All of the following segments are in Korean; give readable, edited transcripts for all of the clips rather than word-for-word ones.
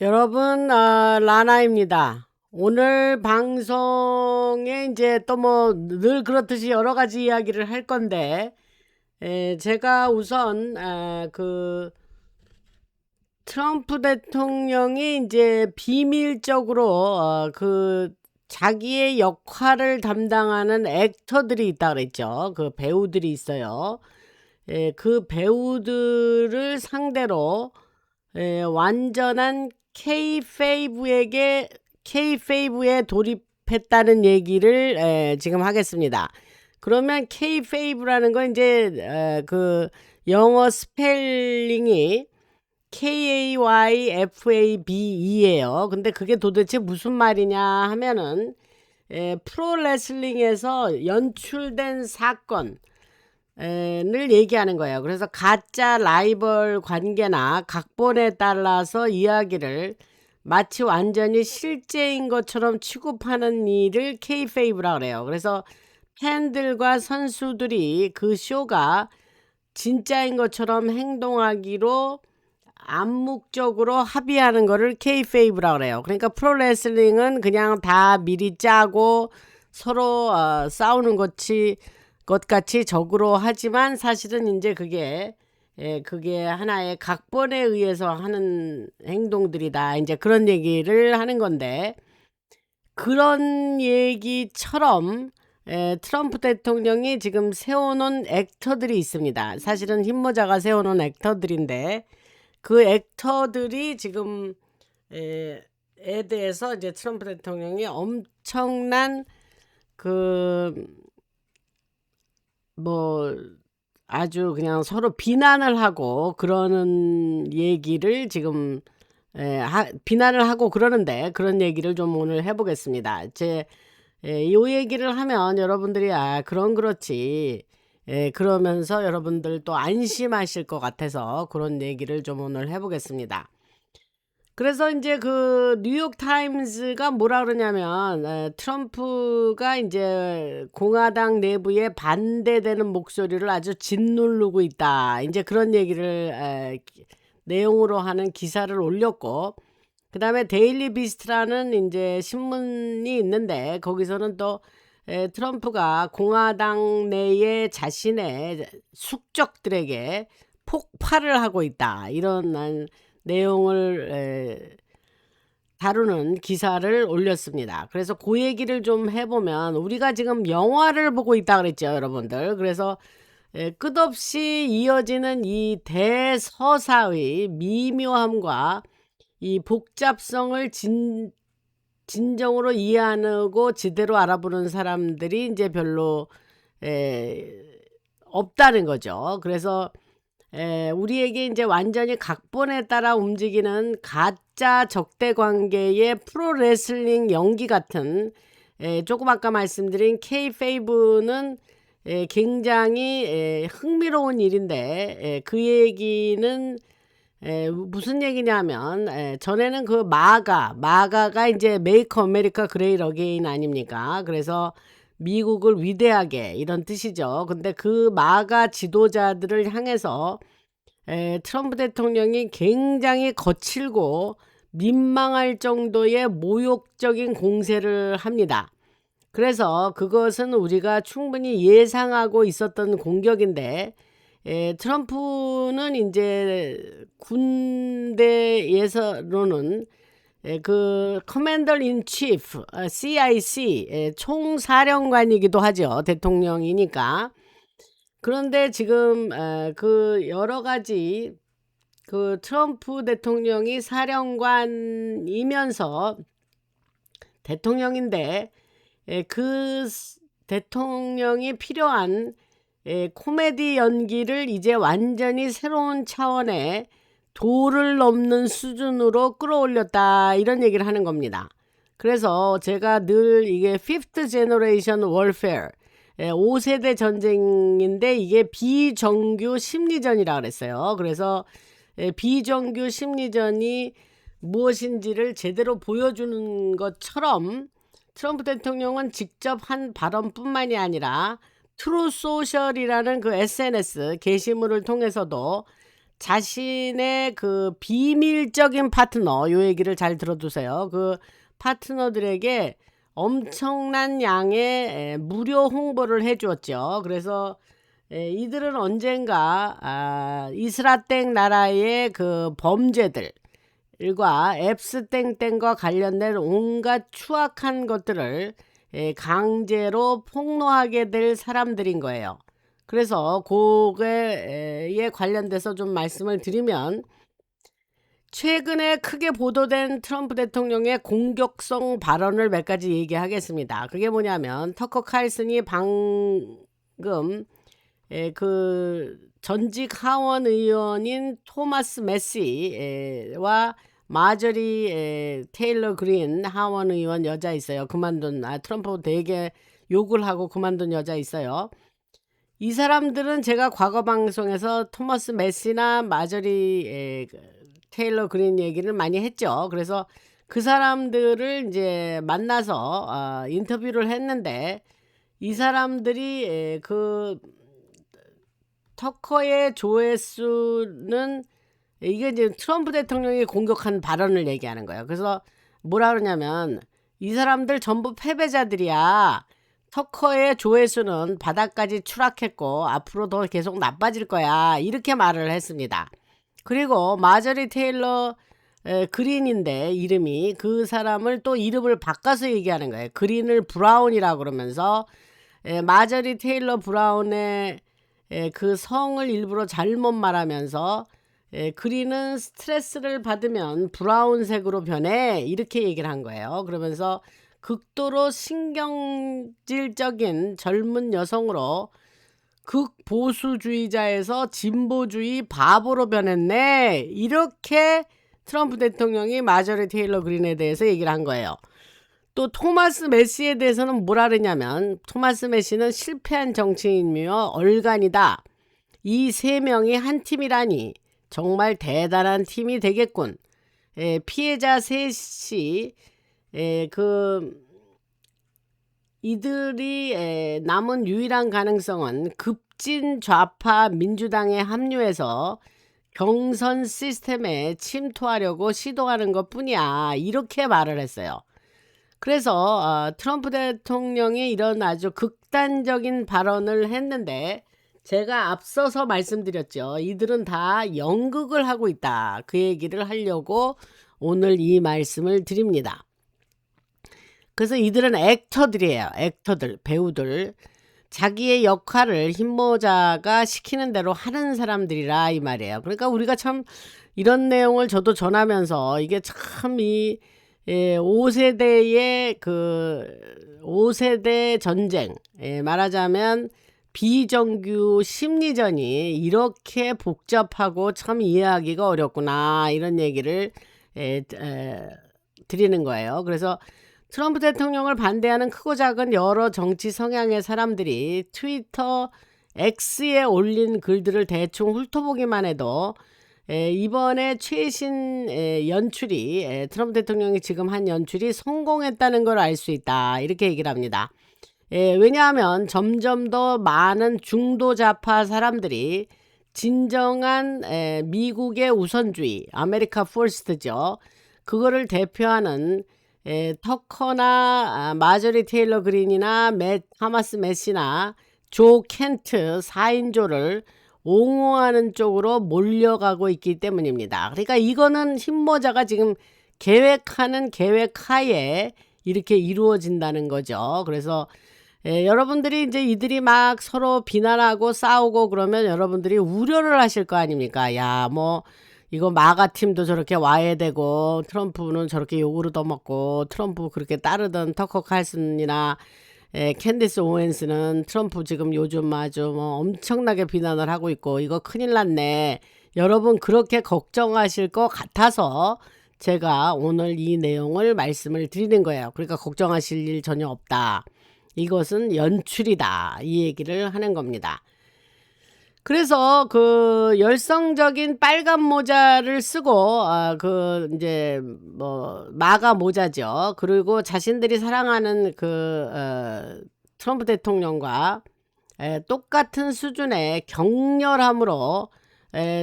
여러분, 라나입니다. 오늘 방송에 이제 또 뭐 늘 그렇듯이 여러 가지 이야기를 할 건데, 제가 우선 트럼프 대통령이 이제 비밀적으로 자기의 역할을 담당하는 액터들이 있다 그랬죠. 그 배우들이 있어요. 그 배우들을 상대로 완전한 K-페이브에 돌입했다는 얘기를 지금 하겠습니다. 그러면 K-페이브라는 건 이제 그 영어 스펠링이 KAYFABE예요. 근데 그게 도대체 무슨 말이냐 하면은 프로레슬링에서 연출된 사건 을 얘기하는 거예요. 그래서 가짜 라이벌 관계나 각본에 따라서 이야기를 마치 완전히 실제인 것처럼 취급하는 일을 K페이브라 그래요. 그래서 팬들과 선수들이 그 쇼가 진짜인 것처럼 행동하기로 암묵적으로 합의하는 거를 K페이브라 그래요. 그러니까 프로레슬링은 그냥 다 미리 짜고 서로 싸우는 것 같이 적으로 하지만 사실은 이제 그게 하나의 각본에 의해서 하는 행동들이다. 이제 그런 얘기를 하는 건데, 그런 얘기처럼 트럼프 대통령이 지금 세워놓은 액터들이 있습니다. 사실은 힘모자가 세워놓은 액터들인데, 그 액터들이 지금 에 대해서 이제 트럼프 대통령이 엄청난 뭐 아주 그냥 서로 비난을 하고 그러는 얘기를 지금 비난을 하고 그러는데, 그런 얘기를 좀 오늘 해보겠습니다. 이 얘기를 하면 여러분들이 그렇지 그러면서 여러분들 또 안심하실 것 같아서 그런 얘기를 좀 오늘 해보겠습니다. 그래서 이제 그 뉴욕 타임즈가 뭐라 그러냐면 트럼프가 이제 공화당 내부에 반대되는 목소리를 아주 짓누르고 있다. 이제 그런 얘기를 내용으로 하는 기사를 올렸고, 그다음에 데일리 비스트라는 이제 신문이 있는데 거기서는 또 트럼프가 공화당 내에 자신의 숙적들에게 폭발을 하고 있다. 이런 내용을 다루는 기사를 올렸습니다. 그래서 그 얘기를 좀 해보면, 우리가 지금 영화를 보고 있다 그랬죠, 여러분들. 그래서 끝없이 이어지는 이 대서사의 미묘함과 이 복잡성을 진정으로 이해하고 제대로 알아보는 사람들이 이제 별로 없다는 거죠. 그래서 우리에게 이제 완전히 각본에 따라 움직이는 가짜 적대 관계의 프로레슬링 연기 같은, 조금 아까 말씀드린 K페이브는 굉장히 흥미로운 일인데, 그 얘기는 무슨 얘기냐면, 전에는 그 마가가 이제 메이크 아메리카 그레이트 어게인 아닙니까? 그래서 미국을 위대하게, 이런 뜻이죠. 근데 그 마가 지도자들을 향해서 트럼프 대통령이 굉장히 거칠고 민망할 정도의 모욕적인 공세를 합니다. 그래서 그것은 우리가 충분히 예상하고 있었던 공격인데, 트럼프는 이제 군대에서로는 그 커맨더 인 치프 CIC 총사령관이기도 하죠. 대통령이니까. 그런데 지금 그 여러 가지 그 트럼프 대통령이 사령관이면서 대통령인데, 그 대통령이 필요한 코미디 연기를 이제 완전히 새로운 차원의 도를 넘는 수준으로 끌어올렸다, 이런 얘기를 하는 겁니다. 그래서 제가 늘 이게 Fifth Generation Warfare 5세대 전쟁인데, 이게 비정규 심리전이라 그랬어요. 그래서 비정규 심리전이 무엇인지를 제대로 보여주는 것처럼 트럼프 대통령은 직접 한 발언뿐만이 아니라 트루 소셜이라는 그 SNS 게시물을 통해서도 자신의 그 비밀적인 파트너, 요 얘기를 잘 들어두세요. 그 파트너들에게 엄청난 양의 무료 홍보를 해 주었죠. 그래서 이들은 언젠가 이스라땡 나라의 그 범죄들과 앱스땡땡과 관련된 온갖 추악한 것들을 강제로 폭로하게 될 사람들인 거예요. 그래서 그거에 관련돼서 좀 말씀을 드리면, 최근에 크게 보도된 트럼프 대통령의 공격성 발언을 몇 가지 얘기하겠습니다. 그게 뭐냐면, 터커 칼슨이 방금 그 전직 하원 의원인 토마스 메시와 마저리 테일러 그린 하원 의원 여자 있어요. 그만둔, 트럼프 되게 욕을 하고 그만둔 여자 있어요. 이 사람들은 제가 과거 방송에서 토마스 메시나 마저리 테일러 그린 얘기를 많이 했죠. 그래서 그 사람들을 이제 만나서 인터뷰를 했는데, 이 사람들이 그 터커의 조회수는, 이게 이제 트럼프 대통령이 공격한 발언을 얘기하는 거예요. 그래서 뭐라 그러냐면, 이 사람들 전부 패배자들이야. 터커의 조회수는 바닥까지 추락했고 앞으로 더 계속 나빠질 거야. 이렇게 말을 했습니다. 그리고 마저리 테일러 그린인데, 이름이, 그 사람을 또 이름을 바꿔서 얘기하는 거예요. 그린을 브라운이라고 그러면서 마저리 테일러 브라운의 그 성을 일부러 잘못 말하면서 그린은 스트레스를 받으면 브라운색으로 변해, 이렇게 얘기를 한 거예요. 그러면서 극도로 신경질적인 젊은 여성으로 극보수주의자에서 진보주의 바보로 변했네, 이렇게 트럼프 대통령이 마저리 테일러 그린에 대해서 얘기를 한 거예요. 또 토마스 메시에 대해서는 뭐라 그러냐면, 토마스 메시는 실패한 정치인이며 얼간이다. 이 세 명이 한 팀이라니 정말 대단한 팀이 되겠군. 피해자 셋이 이들이 남은 유일한 가능성은 급진 좌파 민주당에 합류해서 경선 시스템에 침투하려고 시도하는 것뿐이야, 이렇게 말을 했어요. 그래서 트럼프 대통령이 이런 아주 극단적인 발언을 했는데, 제가 앞서서 말씀드렸죠. 이들은 다 연극을 하고 있다. 그 얘기를 하려고 오늘 이 말씀을 드립니다. 그래서 이들은 액터들이에요. 액터들, 배우들. 자기의 역할을 흰모자가 시키는 대로 하는 사람들이라, 이 말이에요. 그러니까 우리가 참 이런 내용을 저도 전하면서, 이게 참 이 5세대의 그 5세대 전쟁, 말하자면 비정규 심리전이 이렇게 복잡하고 참 이해하기가 어렵구나, 이런 얘기를 드리는 거예요. 그래서 트럼프 대통령을 반대하는 크고 작은 여러 정치 성향의 사람들이 트위터 X에 올린 글들을 대충 훑어보기만 해도 이번에 최신 연출이, 트럼프 대통령이 지금 한 연출이 성공했다는 걸 알 수 있다, 이렇게 얘기를 합니다. 왜냐하면 점점 더 많은 중도좌파 사람들이 진정한 미국의 우선주의, 아메리카 퍼스트죠. 그거를 대표하는 터커나 마저리 테일러 그린이나 하마스 메시나 조 켄트 4인조를 옹호하는 쪽으로 몰려가고 있기 때문입니다. 그러니까 이거는 흰모자가 지금 계획하는 계획하에 이렇게 이루어진다는 거죠. 그래서 여러분들이 이제 이들이 막 서로 비난하고 싸우고 그러면 여러분들이 우려를 하실 거 아닙니까? 야, 뭐 이거 마가 팀도 저렇게 와야 되고, 트럼프는 저렇게 욕을 얻어먹고, 트럼프 그렇게 따르던 터커 칼슨이나 캔디스 오웬스는 트럼프 지금 요즘 아주 뭐 엄청나게 비난을 하고 있고, 이거 큰일 났네. 여러분 그렇게 걱정하실 것 같아서 제가 오늘 이 내용을 말씀을 드리는 거예요. 그러니까 걱정하실 일 전혀 없다. 이것은 연출이다, 이 얘기를 하는 겁니다. 그래서 그 열성적인 빨간 모자를 쓰고 그 이제 뭐 마가 모자죠. 그리고 자신들이 사랑하는 그 트럼프 대통령과 똑같은 수준의 격렬함으로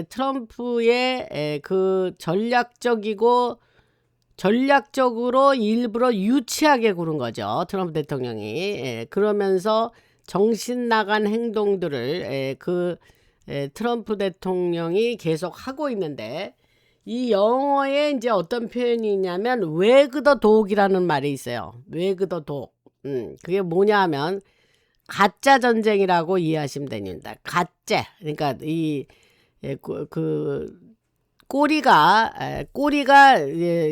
트럼프의 그 전략적으로 일부러 유치하게 구른 거죠. 트럼프 대통령이. 그러면서 정신 나간 행동들을 트럼프 대통령이 계속 하고 있는데, 이 영어에 이제 어떤 표현이 있냐면 wag the dog이라는 말이 있어요. wag the dog. 그게 뭐냐 하면 가짜 전쟁이라고 이해하시면 됩니다. 가짜. 그러니까 그 꼬리가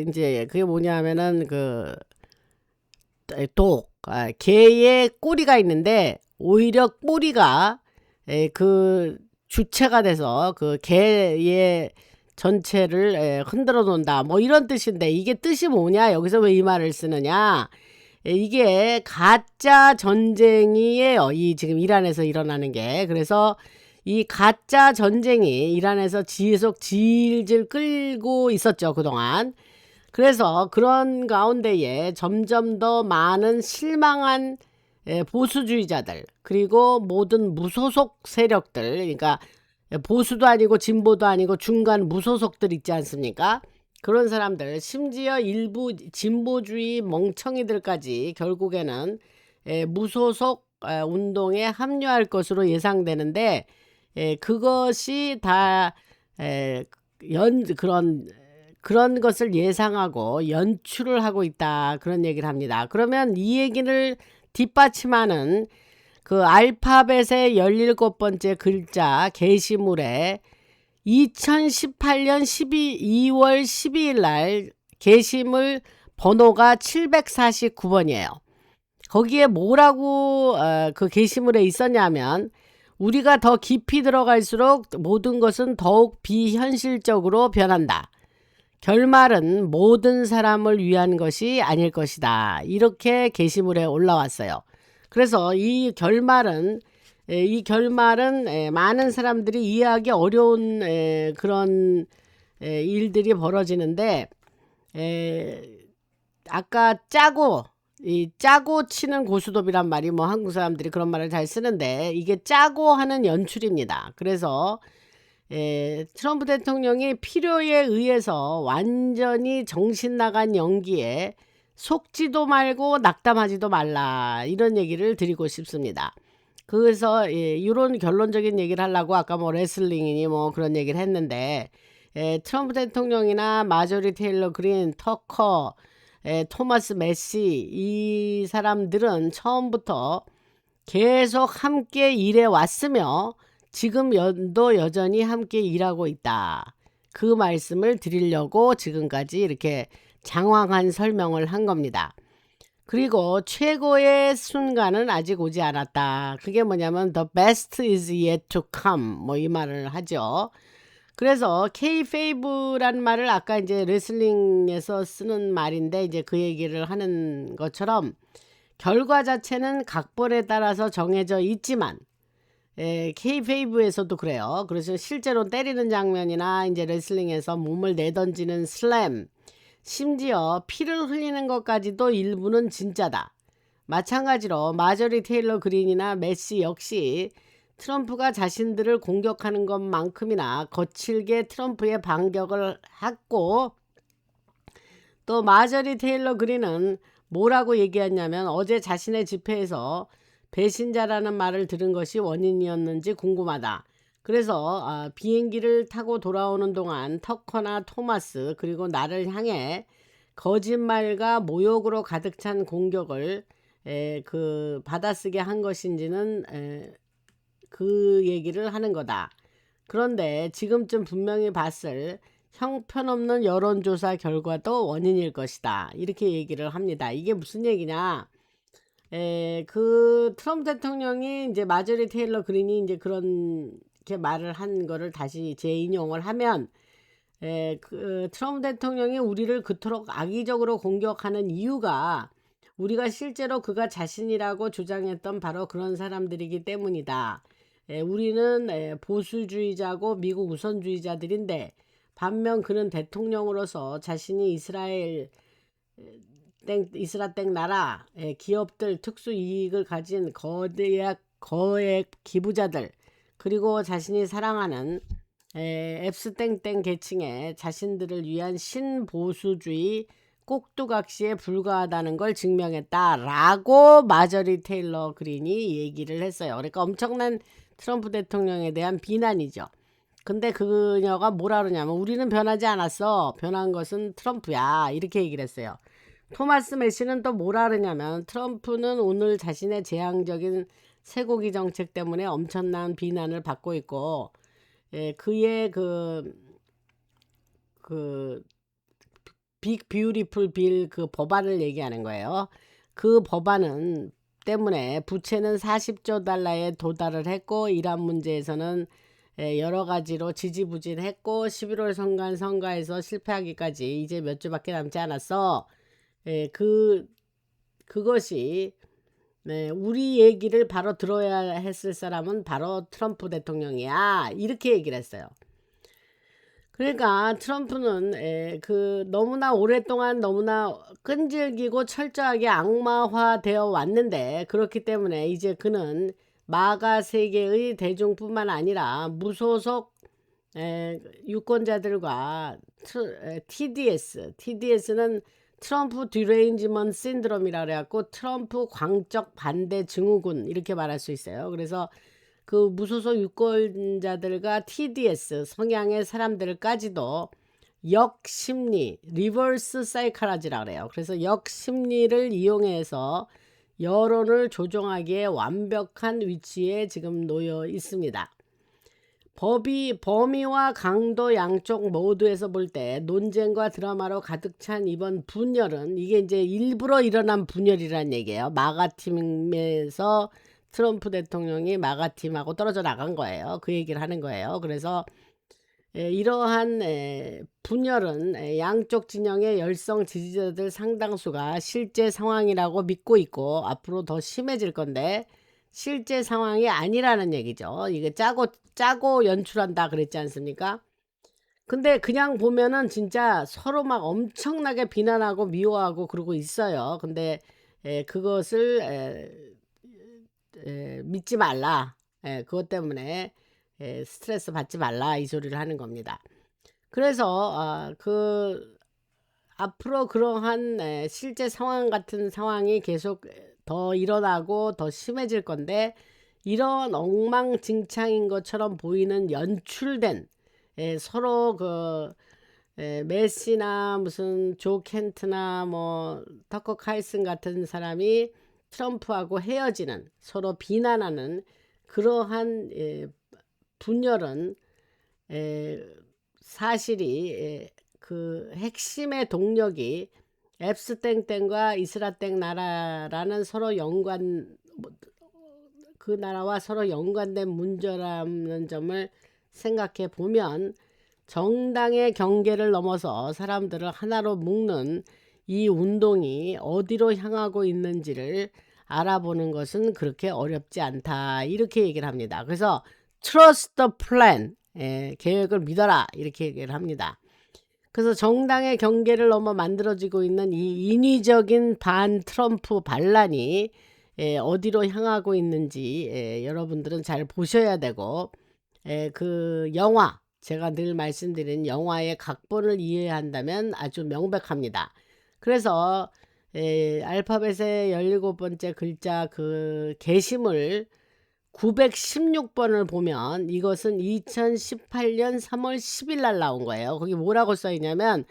이제 그게 뭐냐면은 개의 꼬리가 있는데, 오히려 꼬리가 그 주체가 돼서 그 개의 전체를 흔들어 놓는다, 뭐 이런 뜻인데, 이게 뜻이 뭐냐, 여기서 왜 이 말을 쓰느냐, 이게 가짜 전쟁이에요. 이 지금 이란에서 일어나는 게. 그래서 이 가짜 전쟁이 이란에서 계속 질질 끌고 있었죠, 그동안. 그래서 그런 가운데에 점점 더 많은 실망한 보수주의자들, 그리고 모든 무소속 세력들, 그러니까 보수도 아니고 진보도 아니고 중간 무소속들 있지 않습니까? 그런 사람들, 심지어 일부 진보주의 멍청이들까지 결국에는 무소속 운동에 합류할 것으로 예상되는데, 그것이 다 그런 것을 예상하고 연출을 하고 있다, 그런 얘기를 합니다. 그러면 이 얘기를 뒷받침하는 그 알파벳의 17번째 글자 게시물에 2018년 2월 12일 날 게시물 번호가 749번이에요. 거기에 뭐라고 그 게시물에 있었냐면, 우리가 더 깊이 들어갈수록 모든 것은 더욱 비현실적으로 변한다. 결말은 모든 사람을 위한 것이 아닐 것이다. 이렇게 게시물에 올라왔어요. 그래서 이 결말은 많은 사람들이 이해하기 어려운 그런 일들이 벌어지는데, 아까 짜고 치는 고스톱이란 말이, 뭐 한국 사람들이 그런 말을 잘 쓰는데, 이게 짜고 하는 연출입니다. 그래서 트럼프 대통령이 필요에 의해서 완전히 정신 나간 연기에 속지도 말고 낙담하지도 말라, 이런 얘기를 드리고 싶습니다. 그래서 이런 결론적인 얘기를 하려고 아까 뭐 레슬링이니 뭐 그런 얘기를 했는데, 트럼프 대통령이나 마조리 테일러 그린, 터커, 토마스 메시, 이 사람들은 처음부터 계속 함께 일해 왔으며 지금 도 여전히 함께 일하고 있다, 그 말씀을 드리려고 지금까지 이렇게 장황한 설명을 한 겁니다. 그리고 최고의 순간은 아직 오지 않았다. 그게 뭐냐면 the best is yet to come, 뭐 이 말을 하죠. 그래서 K페이브라는 말을 아까 이제 레슬링에서 쓰는 말인데, 이제 그 얘기를 하는 것처럼 결과 자체는 각본에 따라서 정해져 있지만, K페이브에서도 그래요. 그래서 실제로 때리는 장면이나 이제 레슬링에서 몸을 내던지는 슬램, 심지어 피를 흘리는 것까지도 일부는 진짜다. 마찬가지로 마저리 테일러 그린이나 메시 역시 트럼프가 자신들을 공격하는 것만큼이나 거칠게 트럼프의 반격을 했고, 또 마저리 테일러 그린은 뭐라고 얘기했냐면, 어제 자신의 집회에서 배신자라는 말을 들은 것이 원인이었는지 궁금하다. 그래서 비행기를 타고 돌아오는 동안 터커나 토마스 그리고 나를 향해 거짓말과 모욕으로 가득 찬 공격을 그 받아쓰게 한 것인지는 그 얘기를 하는 거다. 그런데 지금쯤 분명히 봤을 형편없는 여론조사 결과도 원인일 것이다, 이렇게 얘기를 합니다. 이게 무슨 얘기냐? 그 트럼프 대통령이 이제 마저리 테일러 그린이 이제 그렇게 말을 한 거를 다시 재인용을 하면, 그 트럼프 대통령이 우리를 그토록 악의적으로 공격하는 이유가 우리가 실제로 그가 자신이라고 주장했던 바로 그런 사람들이기 때문이다. 우리는 보수주의자고 미국 우선주의자들인데, 반면 그는 대통령으로서 자신이 이스라엘 땡 나라 기업들 특수 이익을 가진 거액 기부자들, 그리고 자신이 사랑하는 앱스땡땡 계층에 자신들을 위한 신보수주의 꼭두각시에 불과하다는 걸 증명했다라고 마저리 테일러 그린이 얘기를 했어요. 그러니까 엄청난 트럼프 대통령에 대한 비난이죠. 근데 그녀가 뭐라 그러냐면 우리는 변하지 않았어. 변한 것은 트럼프야. 이렇게 얘기를 했어요. 토마스 메시는 또 뭐라 그러냐면 트럼프는 오늘 자신의 재앙적인 쇠고기 정책 때문에 엄청난 비난을 받고 있고 그의 그 빅 뷰티풀 빌 그 법안을 얘기하는 거예요. 그 법안은 때문에 부채는 40조 달러에 도달을 했고 이란 문제에서는 여러 가지로 지지부진했고 11월 선거에서 실패하기까지 이제 몇 주밖에 남지 않았어. 그것이 우리 얘기를 바로 들어야 했을 사람은 바로 트럼프 대통령이야. 이렇게 얘기를 했어요. 그러니까 트럼프는 너무나 오랫동안 너무나 끈질기고 철저하게 악마화되어 왔는데 그렇기 때문에 이제 그는 마가 세계의 대중뿐만 아니라 무소속 유권자들과 TDS는 트럼프 디레인지먼트 신드롬이라 그래갖고 트럼프 광적 반대 증후군 이렇게 말할 수 있어요. 그래서 그 무소속 유권자들과 TDS 성향의 사람들까지도 역심리, 리버스 사이카라지라 그래요. 그래서 역심리를 이용해서 여론을 조종하기에 완벽한 위치에 지금 놓여 있습니다. 범위와 강도 양쪽 모두에서 볼 때 논쟁과 드라마로 가득 찬 이번 분열은 이게 이제 일부러 일어난 분열이라는 얘기예요. 마가팀에서 트럼프 대통령이 마가팀하고 떨어져 나간 거예요. 그 얘기를 하는 거예요. 그래서 이러한 분열은 양쪽 진영의 열성 지지자들 상당수가 실제 상황이라고 믿고 있고 앞으로 더 심해질 건데 실제 상황이 아니라는 얘기죠. 이게 짜고 연출한다 그랬지 않습니까? 근데 그냥 보면은 진짜 서로 막 엄청나게 비난하고 미워하고 그러고 있어요. 근데 그것을 믿지 말라. 그것 때문에 스트레스 받지 말라 이 소리를 하는 겁니다. 그래서 앞으로 그러한 실제 상황 같은 상황이 계속 더 일어나고 더 심해질 건데 이런 엉망진창인 것처럼 보이는 연출된 서로 메시나 무슨 조 켄트나 뭐 터커 칼슨 같은 사람이 트럼프하고 헤어지는 서로 비난하는 그러한 분열은 사실이 그 핵심의 동력이 앱스땡땡과 이스라땡 나라라는 서로 그 나라와 서로 연관된 문제라는 점을 생각해 보면 정당의 경계를 넘어서 사람들을 하나로 묶는 이 운동이 어디로 향하고 있는지를 알아보는 것은 그렇게 어렵지 않다 이렇게 얘기를 합니다. 그래서 trust the plan 계획을 믿어라 이렇게 얘기를 합니다. 그래서 정당의 경계를 넘어 만들어지고 있는 이 인위적인 반 트럼프 반란이 어디로 향하고 있는지 여러분들은 잘 보셔야 되고 그 영화 제가 늘 말씀드린 영화의 각본을 이해한다면 아주 명백합니다. 그래서 알파벳의 17번째 글자 그 게시물 916번을 보면 이것은 2018년 3월 10일 날 나온 거예요. 거기 뭐라고 써 있냐면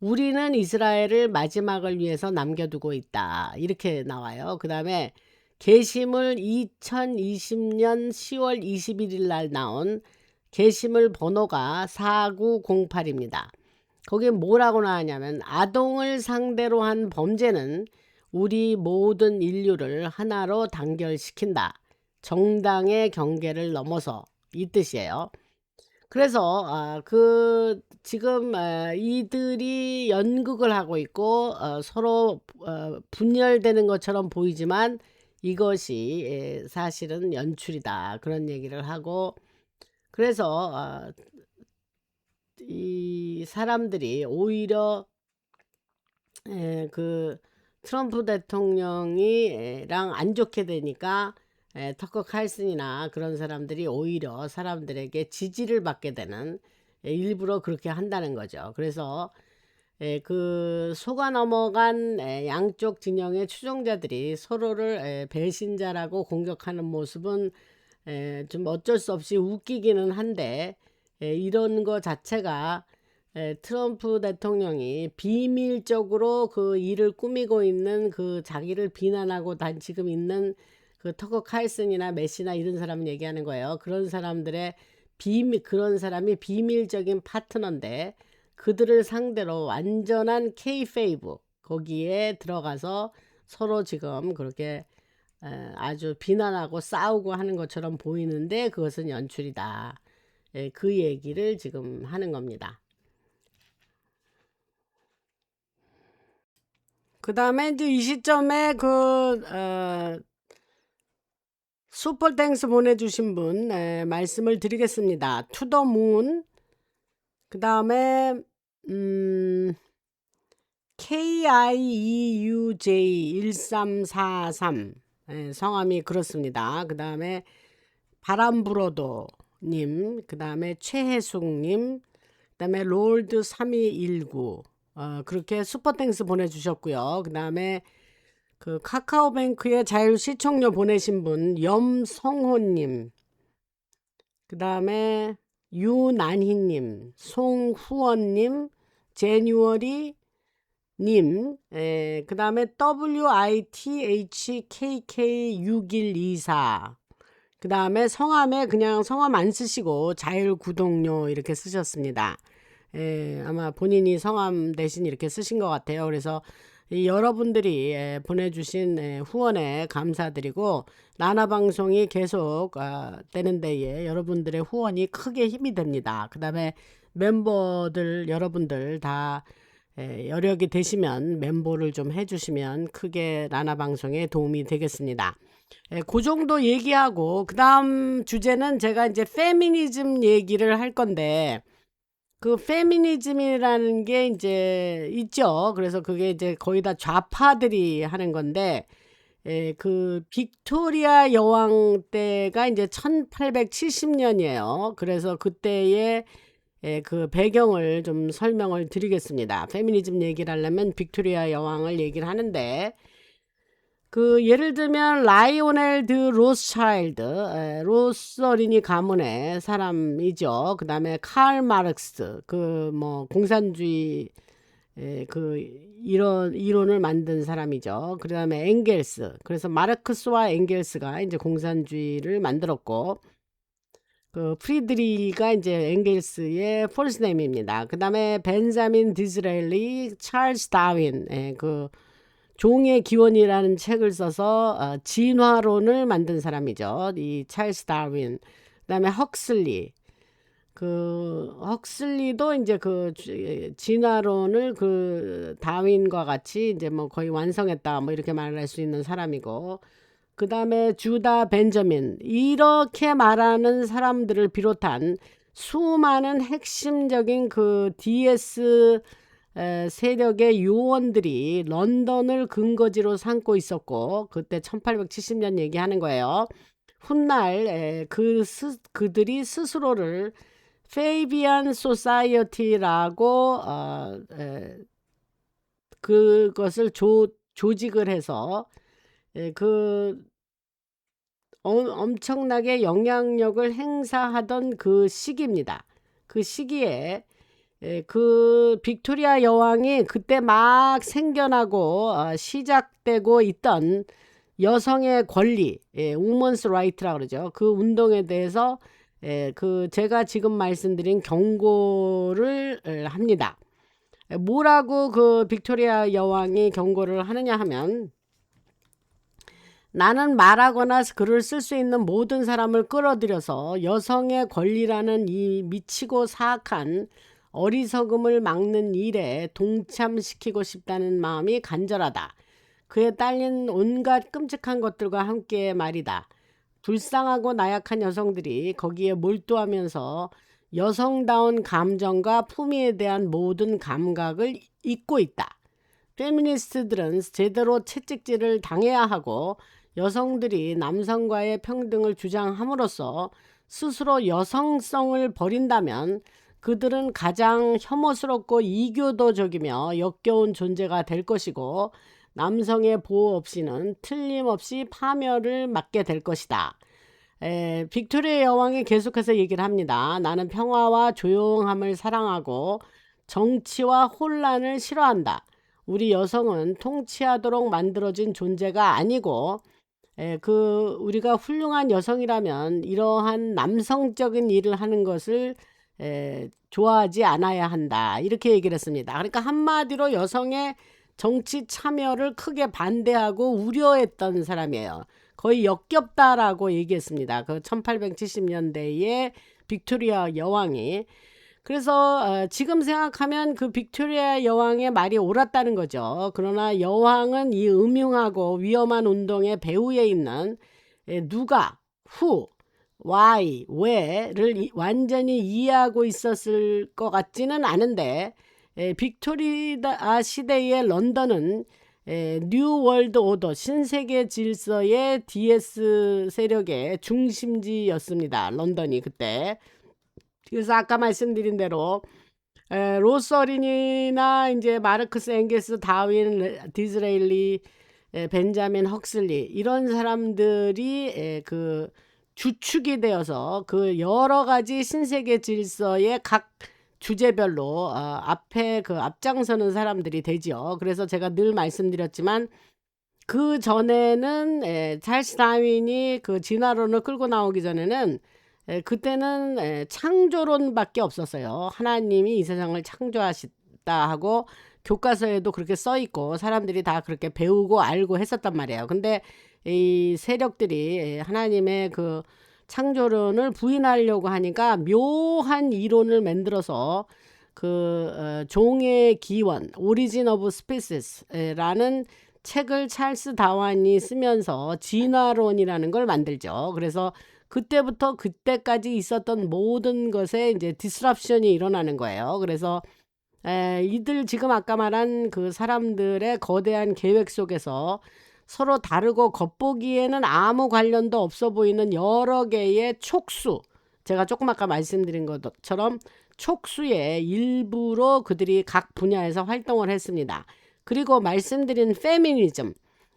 우리는 이스라엘을 마지막을 위해서 남겨두고 있다. 이렇게 나와요. 그 다음에 게시물 2020년 10월 21일 날 나온 게시물 번호가 4908입니다. 거기에 뭐라고 나왔냐면 아동을 상대로 한 범죄는 우리 모든 인류를 하나로 단결시킨다. 정당의 경계를 넘어서 이 뜻이에요. 그래서 지금 이들이 연극을 하고 있고 서로 분열되는 것처럼 보이지만 이것이 사실은 연출이다 그런 얘기를 하고 그래서 이 사람들이 오히려 그 트럼프 대통령이랑 안 좋게 되니까 터커 칼슨이나 그런 사람들이 오히려 사람들에게 지지를 받게 되는, 일부러 그렇게 한다는 거죠. 그래서 그 속아 넘어간 양쪽 진영의 추종자들이 서로를 배신자라고 공격하는 모습은 좀 어쩔 수 없이 웃기기는 한데, 이런 거 자체가 트럼프 대통령이 비밀적으로 그 일을 꾸미고 있는, 그 자기를 비난하고 지금 있는 그 터커 칼슨이나 메시나 이런 사람 얘기하는 거예요. 그런 사람들의 그런 사람이 비밀적인 파트너인데, 그들을 상대로 완전한 케이페이브 거기에 들어가서 서로 지금 그렇게 아주 비난하고 싸우고 하는 것처럼 보이는데, 그것은 연출이다. 그 얘기를 지금 하는 겁니다. 그 다음에 이제 이 시점에 슈퍼 땡스 보내주신 분 말씀을 드리겠습니다. 투더문, 그 다음에 KIEUJ1343, 성함이 그렇습니다. 그 다음에 바람불어도님, 그 다음에 최혜숙님, 그 다음에 롤드3219, 그렇게 슈퍼땡스 보내주셨고요. 그 다음에 그 카카오뱅크에 자율 시청료 보내신 분 염성호님, 그 다음에 유난희님, 송후원님, 제뉴얼이 님, 그 다음에 WITHKK6124, 그 다음에 성함에 그냥 성함 안 쓰시고 자율구독료 이렇게 쓰셨습니다. 아마 본인이 성함 대신 이렇게 쓰신 것 같아요. 그래서 여러분들이 보내주신 후원에 감사드리고, 나나방송이 계속 되는 데에 여러분들의 후원이 크게 힘이 됩니다. 그 다음에 멤버들 여러분들 다 여력이 되시면 멤버를 좀 해주시면 크게 나나방송에 도움이 되겠습니다. 그 정도 얘기하고, 그 다음 주제는 제가 이제 페미니즘 얘기를 할 건데, 그 페미니즘이라는 게 이제 있죠. 그래서 그게 이제 거의 다 좌파들이 하는 건데, 그 빅토리아 여왕 때가 이제 1870년이에요. 그래서 그때의 그 배경을 좀 설명을 드리겠습니다. 페미니즘 얘기를 하려면 빅토리아 여왕을 얘기를 하는데, 그 예를 들면 라이오넬 드 로스차일드, 로스어린이 가문의 사람이죠. 그 다음에 칼 마르크스, 그 뭐 공산주의 그 이론을 만든 사람이죠. 그 다음에 엥겔스, 그래서 마르크스와 엥겔스가 이제 공산주의를 만들었고, 그 프리드리가 이제 엥겔스의 폴스네임입니다. 그 다음에 벤자민 디즈레일리, 찰스 다윈, 그 종의 기원이라는 책을 써서 진화론을 만든 사람이죠. 이 찰스 다윈. 그다음에 헉슬리. 그 헉슬리도 이제 그 진화론을 그 다윈과 같이 이제 뭐 거의 완성했다, 뭐 이렇게 말할 수 있는 사람이고, 그 다음에 주다 벤저민, 이렇게 말하는 사람들을 비롯한 수많은 핵심적인 그 DS 세력의 요원들이 런던을 근거지로 삼고 있었고, 그때 1870년 얘기하는 거예요. 훗날 그들이 스스로를 페이비안 소사이어티라고 그것을 조직을 해서 그 엄청나게 영향력을 행사하던 그 시기입니다. 그 시기에 그 빅토리아 여왕이 그때 막 생겨나고 시작되고 있던 여성의 권리, 우먼스 라이트라고 그러죠. 그 운동에 대해서 그 제가 지금 말씀드린 경고를 합니다. 뭐라고 그 빅토리아 여왕이 경고를 하느냐 하면, 나는 말하거나 글을 쓸 수 있는 모든 사람을 끌어들여서 여성의 권리라는 이 미치고 사악한 어리석음을 막는 일에 동참시키고 싶다는 마음이 간절하다. 그에 딸린 온갖 끔찍한 것들과 함께 말이다. 불쌍하고 나약한 여성들이 거기에 몰두하면서 여성다운 감정과 품위에 대한 모든 감각을 잊고 있다. 페미니스트들은 제대로 채찍질을 당해야 하고 여성들이 남성과의 평등을 주장함으로써 스스로 여성성을 버린다면 그들은 가장 혐오스럽고 이교도적이며 역겨운 존재가 될 것이고 남성의 보호 없이는 틀림없이 파멸을 맞게 될 것이다. 빅토리아 여왕이 계속해서 얘기를 합니다. 나는 평화와 조용함을 사랑하고 정치와 혼란을 싫어한다. 우리 여성은 통치하도록 만들어진 존재가 아니고 우리가 훌륭한 여성이라면 이러한 남성적인 일을 하는 것을 좋아하지 않아야 한다. 이렇게 얘기를 했습니다. 그러니까 한마디로 여성의 정치 참여를 크게 반대하고 우려했던 사람이에요. 거의 역겹다라고 얘기했습니다. 그 1870년대에 빅토리아 여왕이. 그래서 지금 생각하면 그 빅토리아 여왕의 말이 옳았다는 거죠. 그러나 여왕은 이 음흉하고 위험한 운동의 배후에 있는 누가, who, why, where를 완전히 이해하고 있었을 것 같지는 않은데 빅토리아 시대의 런던은 뉴 월드 오더 신세계 질서의 DS 세력의 중심지였습니다. 런던이 그때. 그래서 아까 말씀드린 대로 로서린이나 이제 마르크스 앵겔스 다윈 디즈레일리 벤자민 헉슬리 이런 사람들이 그 주축이 되어서 그 여러 가지 신세계 질서의 각 주제별로 앞에 그 앞장서는 사람들이 되지요. 그래서 제가 늘 말씀드렸지만 그 전에는 찰스 다윈이 그 진화론을 끌고 나오기 전에는 그때는 창조론밖에 없었어요. 하나님이 이 세상을 창조하셨다 하고 교과서에도 그렇게 써 있고 사람들이 다 그렇게 배우고 알고 했었단 말이에요. 근데 이 세력들이 하나님의 그 창조론을 부인하려고 하니까 묘한 이론을 만들어서 그 종의 기원, 오리진 오브 스피시스라는 책을 찰스 다윈이 쓰면서 진화론이라는 걸 만들죠. 그래서 그때부터 그때까지 있었던 모든 것에 이제 디스럽션이 일어나는 거예요. 그래서 이들 지금 아까 말한 그 사람들의 거대한 계획 속에서 서로 다르고 겉보기에는 아무 관련도 없어 보이는 여러 개의 촉수, 제가 조금 아까 말씀드린 것처럼 촉수의 일부로 그들이 각 분야에서 활동을 했습니다. 그리고 말씀드린 페미니즘,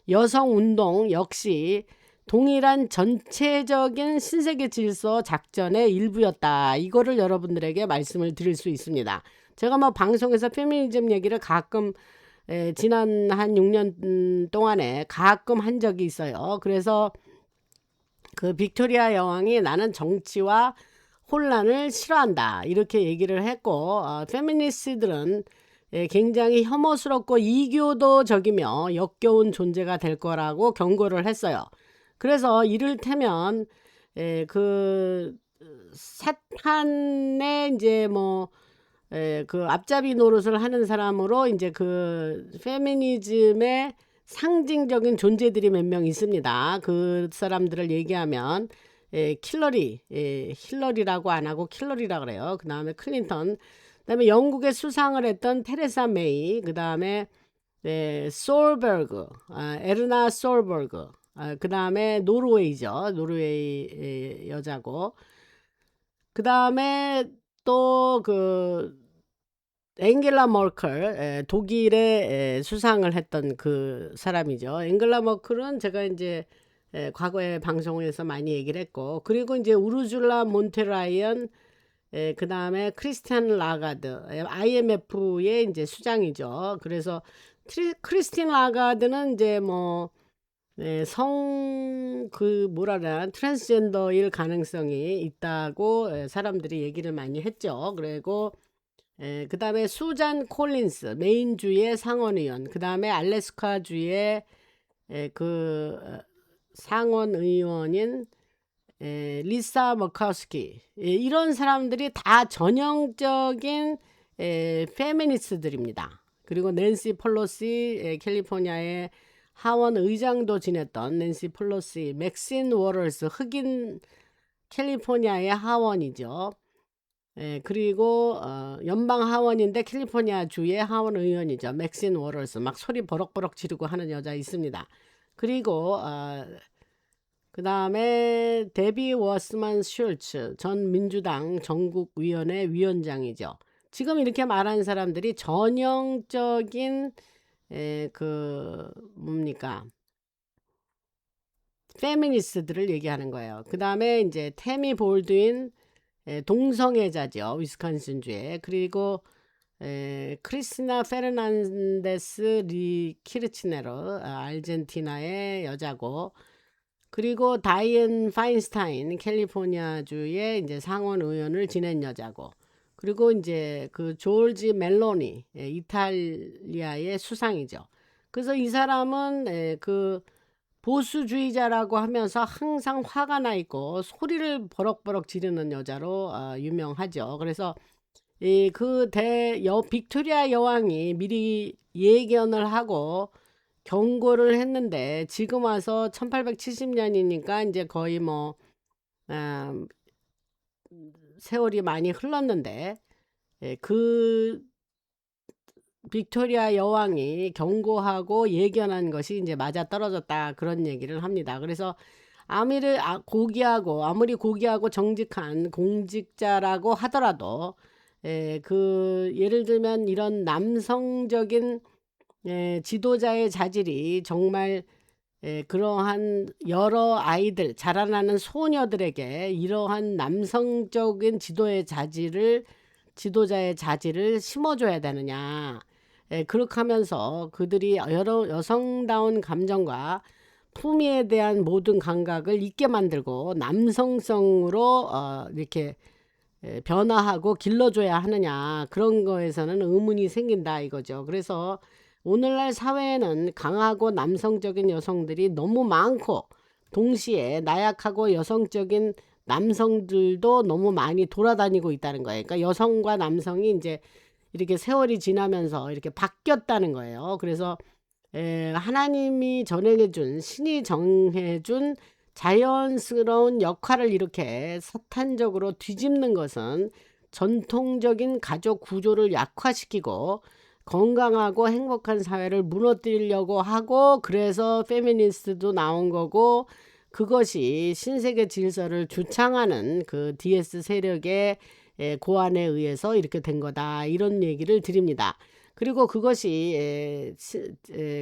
여성운동 역시 동일한 전체적인 신세계 질서 작전의 일부였다. 이거를 여러분들에게 말씀을 드릴 수 있습니다. 제가 뭐 방송에서 페미니즘 얘기를 가끔 지난 한 6년 동안에 가끔 한 적이 있어요. 그래서 그 빅토리아 여왕이 나는 정치와 혼란을 싫어한다. 이렇게 얘기를 했고 페미니스트들은 굉장히 혐오스럽고 이교도적이며 역겨운 존재가 될 거라고 경고를 했어요. 그래서 이를테면 그 사탄의 이제 뭐 그 앞잡이 노릇을 하는 사람으로 이제 그 페미니즘의 상징적인 존재들이 몇 명 있습니다. 그 사람들을 얘기하면 힐러리라고 안 하고 킬러리라 그래요. 그 다음에 클린턴, 그 다음에 영국의 수상을 했던 테레사 메이, 그 다음에 솔버그, 에르나 솔버그, 그 다음에 노르웨이죠. 노르웨이 여자고, 그 다음에 또 그 앵겔라 머클, 독일의 수상을 했던 그 사람이죠. 앵겔라 머클은 제가 이제 과거에 방송에서 많이 얘기를 했고, 그리고 이제 우르줄라 몬테라이언, 그 다음에 크리스티안 라가드, IMF의 이제 수장이죠. 그래서 크리스틴 라가드는 이제 뭐 그 뭐라나 트랜스젠더일 가능성이 있다고 사람들이 얘기를 많이 했죠. 그리고 그 다음에 수잔 콜린스 메인주의 상원의원, 그 다음에 알래스카주의 그 상원의원인 리사 머카우스키, 이런 사람들이 다 전형적인 페미니스트들입니다. 그리고 낸시 펠로시, 캘리포니아의 하원 의장도 지냈던 낸시 펠로시, 맥신 워럴스, 흑인 캘리포니아의 하원이죠. 그리고 연방 하원인데 캘리포니아 주의 하원 의원이죠. 맥신 워럴스, 막 소리 버럭버럭 지르고 하는 여자 있습니다. 그리고 그 다음에 데비 워스만 슐츠 전 민주당 전국위원회 위원장이죠. 지금 이렇게 말하는 사람들이 전형적인 그 뭡니까 페미니스트들을 얘기하는 거예요. 그 다음에 이제 태미 볼드윈 동성애자죠. 위스콘신주에. 그리고 크리스나 페르난데스 리 키르치네로 아르헨티나의 여자고, 그리고 다이앤 파인스타인 캘리포니아주의 이제 상원 의원을 지낸 여자고, 그리고 이제 그 조르지 멜로니 이탈리아의 수상이죠. 그래서 이 사람은 그 보수주의자라고 하면서 항상 화가 나 있고 소리를 버럭버럭 지르는 여자로 유명하죠. 그래서 빅토리아 여왕이 미리 예견을 하고 경고를 했는데 지금 와서 1870년이니까 이제 거의 뭐 세월이 많이 흘렀는데 그 빅토리아 여왕이 경고하고 예견한 것이 이제 맞아 떨어졌다, 그런 얘기를 합니다. 그래서 아무리 고귀하고 정직한 공직자라고 하더라도 예를 들면 이런 남성적인 지도자의 자질이 정말 그러한 여러 아이들, 자라나는 소녀들에게 이러한 남성적인 지도자의 자질을 심어줘야 되느냐. 그렇게 하면서 그들이 여러 여성다운 감정과 품위에 대한 모든 감각을 있게 만들고 남성성으로 이렇게 변화하고 길러줘야 하느냐, 그런 거에서는 의문이 생긴다 이거죠. 그래서 오늘날 사회에는 강하고 남성적인 여성들이 너무 많고 동시에 나약하고 여성적인 남성들도 너무 많이 돌아다니고 있다는 거예요. 그러니까 여성과 남성이 이제 이렇게 세월이 지나면서 이렇게 바뀌었다는 거예요. 그래서 하나님이 정해준, 신이 정해준 자연스러운 역할을 이렇게 사탄적으로 뒤집는 것은 전통적인 가족 구조를 약화시키고 건강하고 행복한 사회를 무너뜨리려고 하고, 그래서 페미니스트도 나온 거고, 그것이 신세계 질서를 주창하는 그 DS 세력의 고안에 의해서 이렇게 된 거다, 이런 얘기를 드립니다. 그리고 그것이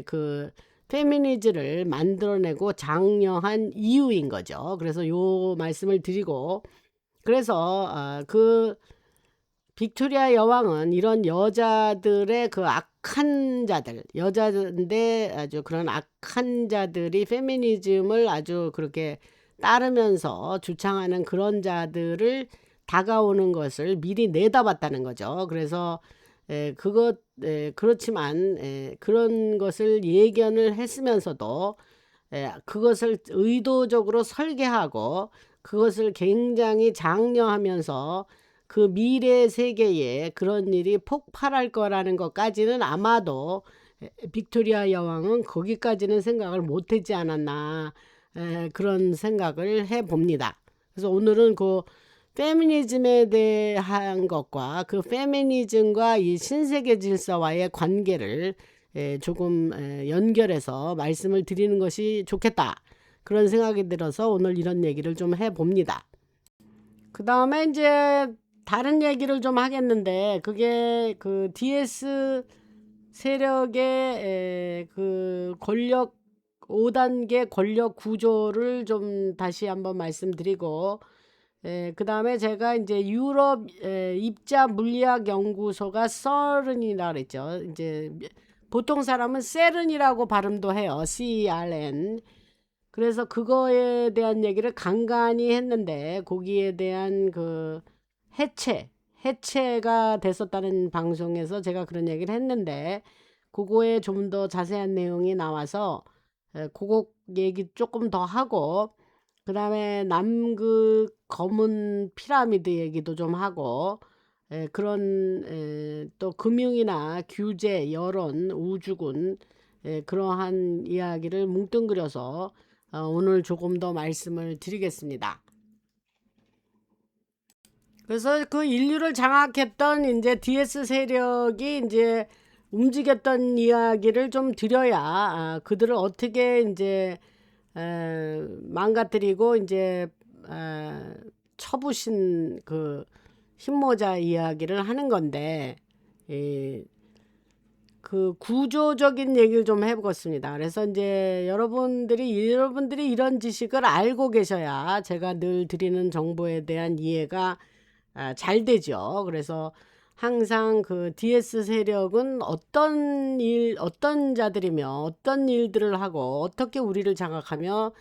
그 페미니즘을 만들어내고 장려한 이유인 거죠. 그래서 요 말씀을 드리고, 그래서 그 빅토리아 여왕은 이런 여자들의 그 악한 자들, 여자인데 아주 그런 악한 자들이 페미니즘을 아주 그렇게 따르면서 주창하는 그런 자들을 다가오는 것을 미리 내다봤다는 거죠. 그래서 그렇지만 그런 것을 예견을 했으면서도 그것을 의도적으로 설계하고 그것을 굉장히 장려하면서 그 미래 세계에 그런 일이 폭발할 거라는 것까지는 아마도 빅토리아 여왕은 거기까지는 생각을 못했지 않았나, 그런 생각을 해봅니다. 그래서 오늘은 그 페미니즘에 대한 것과 그 페미니즘과 이 신세계 질서와의 관계를 조금 연결해서 말씀을 드리는 것이 좋겠다, 그런 생각이 들어서 오늘 이런 얘기를 좀 해봅니다. 그 다음에 이제 다른 얘기를 좀 하겠는데, 그게 그 DS 세력의 그 권력 5단계 권력 구조를 좀 다시 한번 말씀드리고, 그 다음에 제가 이제 유럽 입자 물리학 연구소가 서른이라 그랬죠. 이제 보통 사람은 세른이라고 발음도 해요. CERN. 그래서 그거에 대한 얘기를 간간히 했는데, 거기에 대한 그 해체가 됐었다는 방송에서 제가 그런 얘기를 했는데, 그거에 좀 더 자세한 내용이 나와서 그거 얘기 조금 더 하고, 그 다음에 남극 검은 피라미드 얘기도 좀 하고, 그런 또 금융이나 규제, 여론, 우주군, 그러한 이야기를 뭉뚱그려서 오늘 조금 더 말씀을 드리겠습니다. 그래서 그 인류를 장악했던 이제 DS 세력이 이제 움직였던 이야기를 좀 드려야 그들을 어떻게 이제 망가뜨리고 이제 쳐부신 그 힘모자 이야기를 하는 건데, 그 구조적인 얘기를 좀 해보겠습니다. 그래서 이제 여러분들이 이런 지식을 알고 계셔야 제가 늘 드리는 정보에 대한 이해가 잘 되죠. 그래서 항상 그 DS 세력은 어떤 자들이며 어떤 일들을 하고 어떻게 우리를 장악하며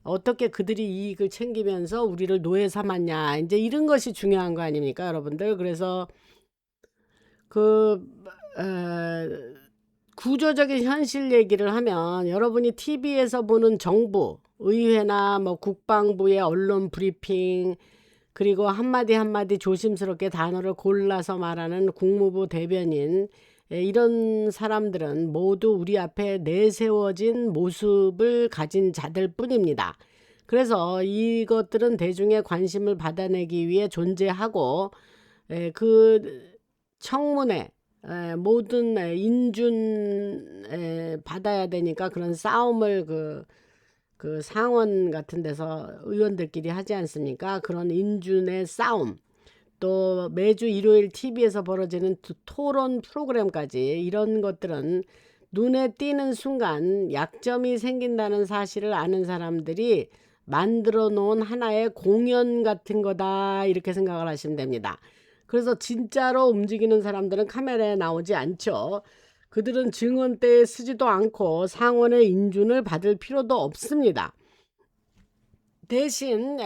어떻게 그들이 이익을 챙기면서 우리를 노예 삼았냐, 이제 이런 것이 중요한 거 아닙니까, 여러분들? 그래서 그 구조적인 현실 얘기를 하면 여러분이 TV에서 보는 정부, 의회나 뭐 국방부의 언론 브리핑, 그리고 한마디 한마디 조심스럽게 단어를 골라서 말하는 국무부 대변인, 이런 사람들은 모두 우리 앞에 내세워진 모습을 가진 자들 뿐입니다. 그래서 이것들은 대중의 관심을 받아내기 위해 존재하고, 그 청문회, 모든 인준 받아야 되니까 그런 싸움을 그 상원 같은 데서 의원들끼리 하지 않습니까? 그런 인준의 싸움, 또 매주 일요일 TV에서 벌어지는 토론 프로그램까지, 이런 것들은 눈에 띄는 순간 약점이 생긴다는 사실을 아는 사람들이 만들어 놓은 하나의 공연 같은 거다, 이렇게 생각을 하시면 됩니다. 그래서 진짜로 움직이는 사람들은 카메라에 나오지 않죠. 그들은 증언대에 쓰지도 않고 상원의 인준을 받을 필요도 없습니다. 대신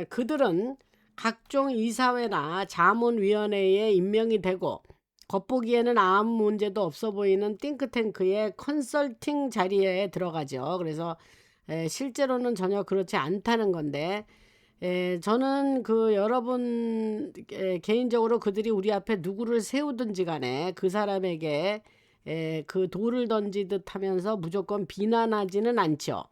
그들은 각종 이사회나 자문위원회에 임명이 되고, 겉보기에는 아무 문제도 없어 보이는 띵크탱크의 컨설팅 자리에 들어가죠. 그래서 실제로는 전혀 그렇지 않다는 건데, 저는 그 여러분 개인적으로 그들이 우리 앞에 누구를 세우든지 간에 그 사람에게 그 돌을 던지듯 하면서 무조건 비난하지는 않죠.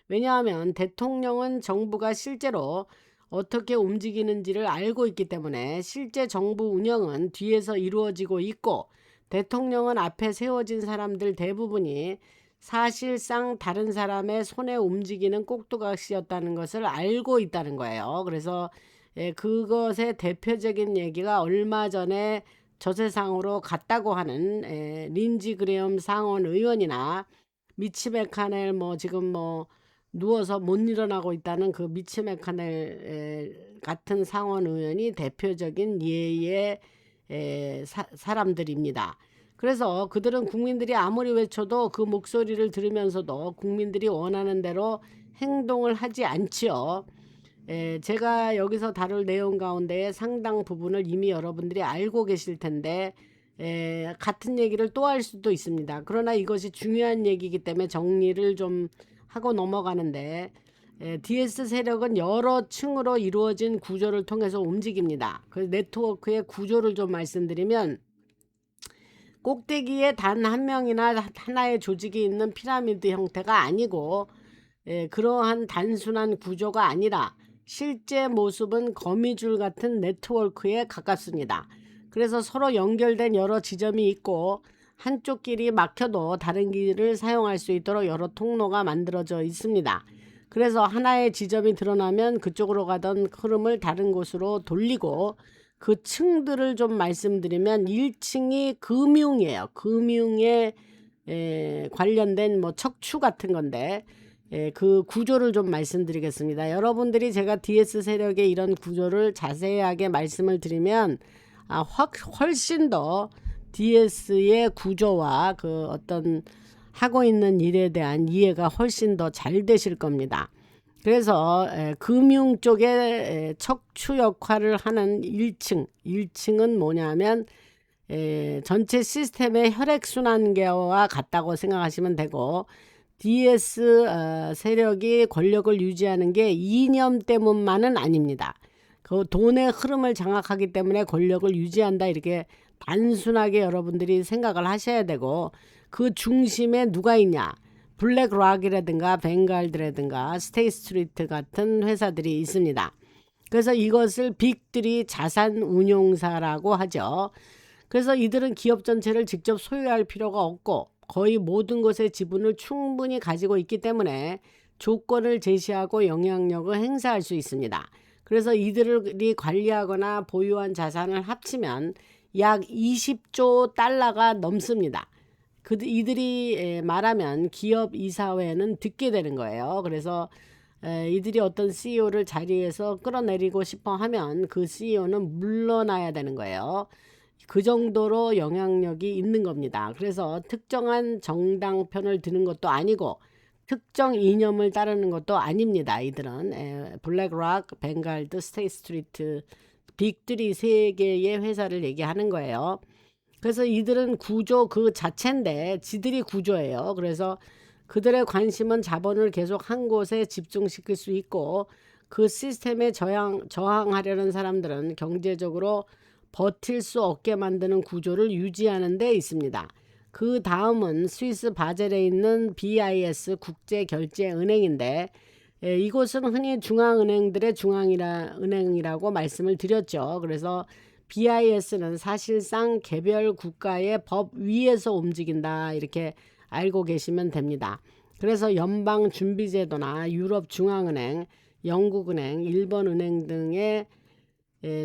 왜냐하면 대통령은 정부가 실제로 어떻게 움직이는지를 알고 있기 때문에 실제 정부 운영은 뒤에서 이루어지고 있고, 대통령은 앞에 세워진 사람들 대부분이 사실상 다른 사람의 손에 움직이는 꼭두각시였다는 것을 알고 있다는 거예요. 그래서 그것의 대표적인 얘기가 얼마 전에 저 세상으로 갔다고 하는 린지 그레엄 상원 의원이나 미치 메카넬, 뭐 지금 뭐 누워서 못 일어나고 있다는 그 미치 메카넬 같은 상원 의원이 대표적인 예의 사람들입니다. 그래서 그들은 국민들이 아무리 외쳐도 그 목소리를 들으면서도 국민들이 원하는 대로 행동을 하지 않지요. 제가 여기서 다룰 내용 가운데 상당 부분을 이미 여러분들이 알고 계실 텐데, 같은 얘기를 또 할 수도 있습니다. 그러나 이것이 중요한 얘기이기 때문에 정리를 좀 하고 넘어가는데, DS 세력은 여러 층으로 이루어진 구조를 통해서 움직입니다. 그 네트워크의 구조를 좀 말씀드리면, 꼭대기에 단 한 명이나 하나의 조직이 있는 피라미드 형태가 아니고, 그러한 단순한 구조가 아니라 실제 모습은 거미줄 같은 네트워크에 가깝습니다. 그래서 서로 연결된 여러 지점이 있고, 한쪽 길이 막혀도 다른 길을 사용할 수 있도록 여러 통로가 만들어져 있습니다. 그래서 하나의 지점이 드러나면 그쪽으로 가던 흐름을 다른 곳으로 돌리고, 그 층들을 좀 말씀드리면 1층이 금융이에요. 금융에 관련된 뭐 척추 같은 건데, 그 구조를 좀 말씀드리겠습니다. 여러분들이 제가 DS 세력의 이런 구조를 자세하게 말씀을 드리면 훨씬 더 DS의 구조와 그 어떤 하고 있는 일에 대한 이해가 훨씬 더 잘 되실 겁니다. 그래서 금융 쪽에 척추 역할을 하는 1층은 뭐냐면 전체 시스템의 혈액순환계와 같다고 생각하시면 되고, DS 세력이 권력을 유지하는 게 이념 때문만은 아닙니다. 그 돈의 흐름을 장악하기 때문에 권력을 유지한다, 이렇게 단순하게 여러분들이 생각을 하셔야 되고, 그 중심에 누가 있냐? 블랙락이라든가 뱅갈드라든가 스테이스트리트 같은 회사들이 있습니다. 그래서 이것을 빅3 자산 운용사라고 하죠. 그래서 이들은 기업 전체를 직접 소유할 필요가 없고 거의 모든 것의 지분을 충분히 가지고 있기 때문에 조건을 제시하고 영향력을 행사할 수 있습니다. 그래서 이들이 관리하거나 보유한 자산을 합치면 약 20조 달러가 넘습니다. 이들이 말하면 기업 이사회는 듣게 되는 거예요. 그래서 이들이 어떤 CEO를 자리에서 끌어내리고 싶어 하면 그 CEO는 물러나야 되는 거예요. 그 정도로 영향력이 있는 겁니다. 그래서 특정한 정당 편을 드는 것도 아니고 특정 이념을 따르는 것도 아닙니다. 이들은 블랙락, 뱅갈드, 스테이트스트리트, 빅3 세 개의 회사를 얘기하는 거예요. 그래서 이들은 구조 그 자체인데 지들이 구조예요. 그래서 그들의 관심은 자본을 계속 한 곳에 집중시킬 수 있고 그 시스템에 저항하려는 사람들은 경제적으로 버틸 수 없게 만드는 구조를 유지하는 데 있습니다. 그 다음은 스위스 바젤에 있는 BIS 국제결제은행인데 이곳은 흔히 중앙은행들의 중앙은행이라고 말씀을 드렸죠. 그래서 BIS는 사실상 개별 국가의 법 위에서 움직인다 이렇게 알고 계시면 됩니다. 그래서 연방준비제도나 유럽중앙은행, 영국은행, 일본은행 등의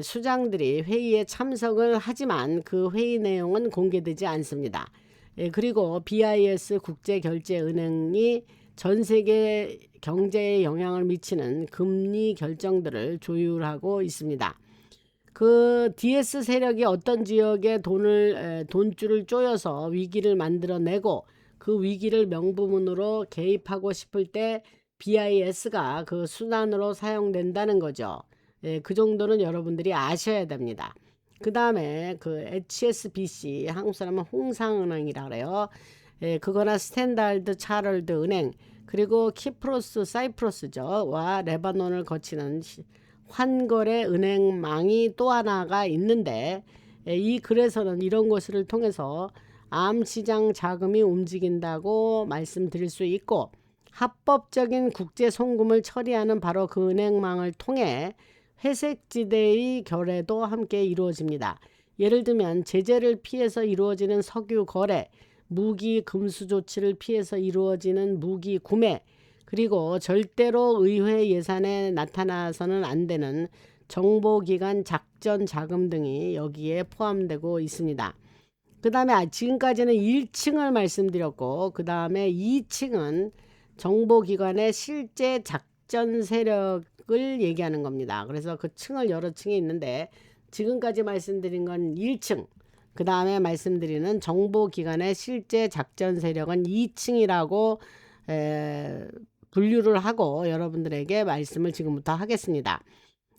수장들이 회의에 참석을 하지만 그 회의 내용은 공개되지 않습니다. 그리고 BIS 국제결제은행이 전 세계 경제에 영향을 미치는 금리 결정들을 조율하고 있습니다. 그 DS 세력이 어떤 지역에 돈줄을 쪼여서 위기를 만들어내고 그 위기를 명분으로 개입하고 싶을 때 BIS가 그 수단으로 사용된다는 거죠. 그 정도는 여러분들이 아셔야 됩니다. 그 다음에 그 HSBC, 한국 사람은 홍상은행이라 그래요. 그거나 스탠다드 차럴드 은행, 그리고 키프로스, 사이프러스죠. 와 레바논을 거치는 환거래 은행망이 또 하나가 있는데 이 글에서는 이런 것을 통해서 암시장 자금이 움직인다고 말씀드릴 수 있고 합법적인 국제 송금을 처리하는 바로 그 은행망을 통해 회색지대의 거래도 함께 이루어집니다. 예를 들면 제재를 피해서 이루어지는 석유 거래, 무기 금수 조치를 피해서 이루어지는 무기 구매, 그리고 절대로 의회 예산에 나타나서는 안 되는 정보기관 작전 자금 등이 여기에 포함되고 있습니다. 그 다음에 지금까지는 1층을 말씀드렸고 그 다음에 2층은 정보기관의 실제 작전 세력을 얘기하는 겁니다. 그래서 그 층을 여러 층이 있는데 지금까지 말씀드린 건 1층, 그 다음에 말씀드리는 정보기관의 실제 작전 세력은 2층이라고 분류를 하고 여러분들에게 말씀을 지금부터 하겠습니다.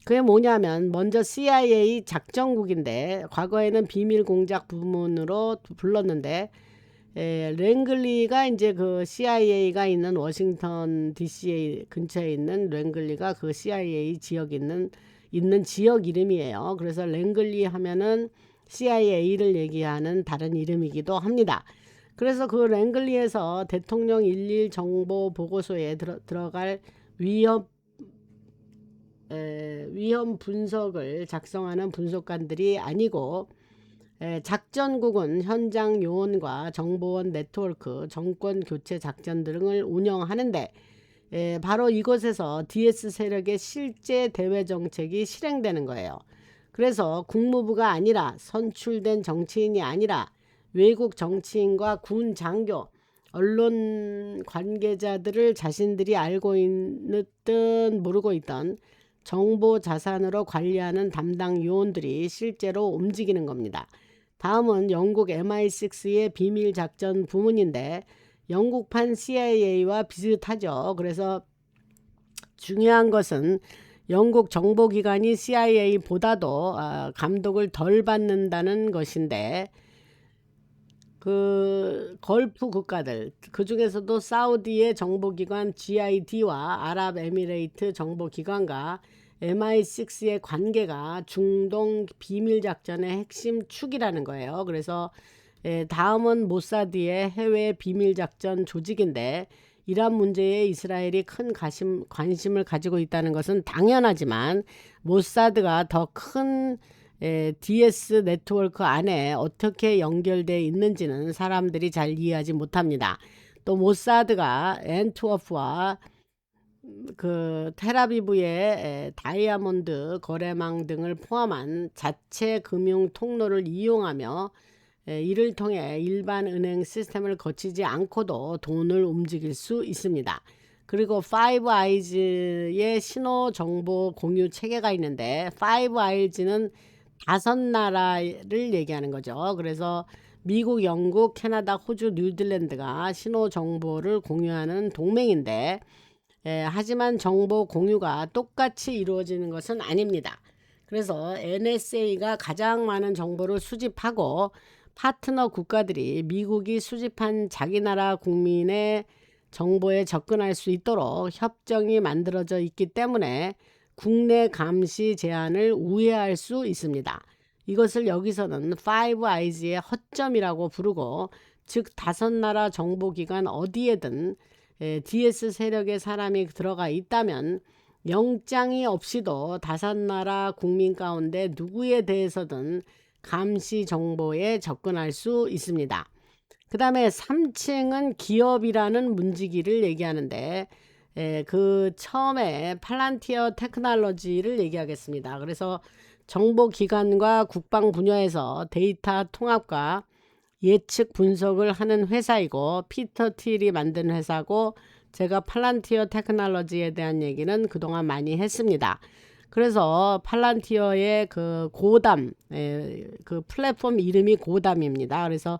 그게 뭐냐면 먼저 CIA 작전국인데 과거에는 비밀 공작 부문으로 불렀는데 랭글리가 이제 그 CIA가 있는 워싱턴 DC 근처에 있는 랭글리가 그 CIA 지역에 있는 지역 이름이에요. 그래서 랭글리 하면은 CIA를 얘기하는 다른 이름이기도 합니다. 그래서 그 랭글리에서 대통령 일일 정보 보고소에 들어갈 위험 분석을 작성하는 분석관들이 아니고 작전국은 현장 요원과 정보원 네트워크, 정권 교체 작전 등을 운영하는데 바로 이곳에서 DS 세력의 실제 대외 정책이 실행되는 거예요. 그래서 국무부가 아니라 선출된 정치인이 아니라 외국 정치인과 군 장교, 언론 관계자들을 자신들이 알고 있는 듯 모르고 있던 정보 자산으로 관리하는 담당 요원들이 실제로 움직이는 겁니다. 다음은 영국 MI6의 비밀 작전 부문인데 영국판 CIA와 비슷하죠. 그래서 중요한 것은 영국 정보기관이 CIA보다도 감독을 덜 받는다는 것인데 그 걸프 국가들 그 중에서도 사우디의 정보기관 GID와 아랍에미레이트 정보기관과 MI6의 관계가 중동 비밀작전의 핵심 축이라는 거예요. 그래서 다음은 모사드의 해외 비밀작전 조직인데 이란 문제에 이스라엘이 큰 관심을 가지고 있다는 것은 당연하지만 모사드가 더 큰 DS 네트워크 안에 어떻게 연결되어 있는지는 사람들이 잘 이해하지 못합니다. 또 모사드가 앤트워프와 그 테라비브의 다이아몬드 거래망 등을 포함한 자체 금융 통로를 이용하며 이를 통해 일반 은행 시스템을 거치지 않고도 돈을 움직일 수 있습니다. 그리고 파이브 아이즈의 신호 정보 공유 체계가 있는데, 파이브 아이즈는 5나라를 얘기하는 거죠. 그래서 미국, 영국, 캐나다, 호주, 뉴질랜드가 신호 정보를 공유하는 동맹인데, 하지만 정보 공유가 똑같이 이루어지는 것은 아닙니다. 그래서 NSA가 가장 많은 정보를 수집하고 파트너 국가들이 미국이 수집한 자기 나라 국민의 정보에 접근할 수 있도록 협정이 만들어져 있기 때문에 국내 감시 제한을 우회할 수 있습니다. 이것을 여기서는 파이브 아이즈의 허점이라고 부르고, 즉 5나라 정보기관 어디에든 DS 세력의 사람이 들어가 있다면 영장이 없이도 5나라 국민 가운데 누구에 대해서든 감시 정보에 접근할 수 있습니다. 그 다음에 3층은 기업이라는 문지기를 얘기하는데, 그 처음에 팔란티어 테크놀로지를 얘기하겠습니다. 그래서 정보기관과 국방 분야에서 데이터 통합과 예측 분석을 하는 회사이고, 피터 틸이 만든 회사고, 제가 팔란티어 테크놀로지에 대한 얘기는 그동안 많이 했습니다. 그래서 팔란티어의 그 고담, 그 플랫폼 이름이 고담입니다. 그래서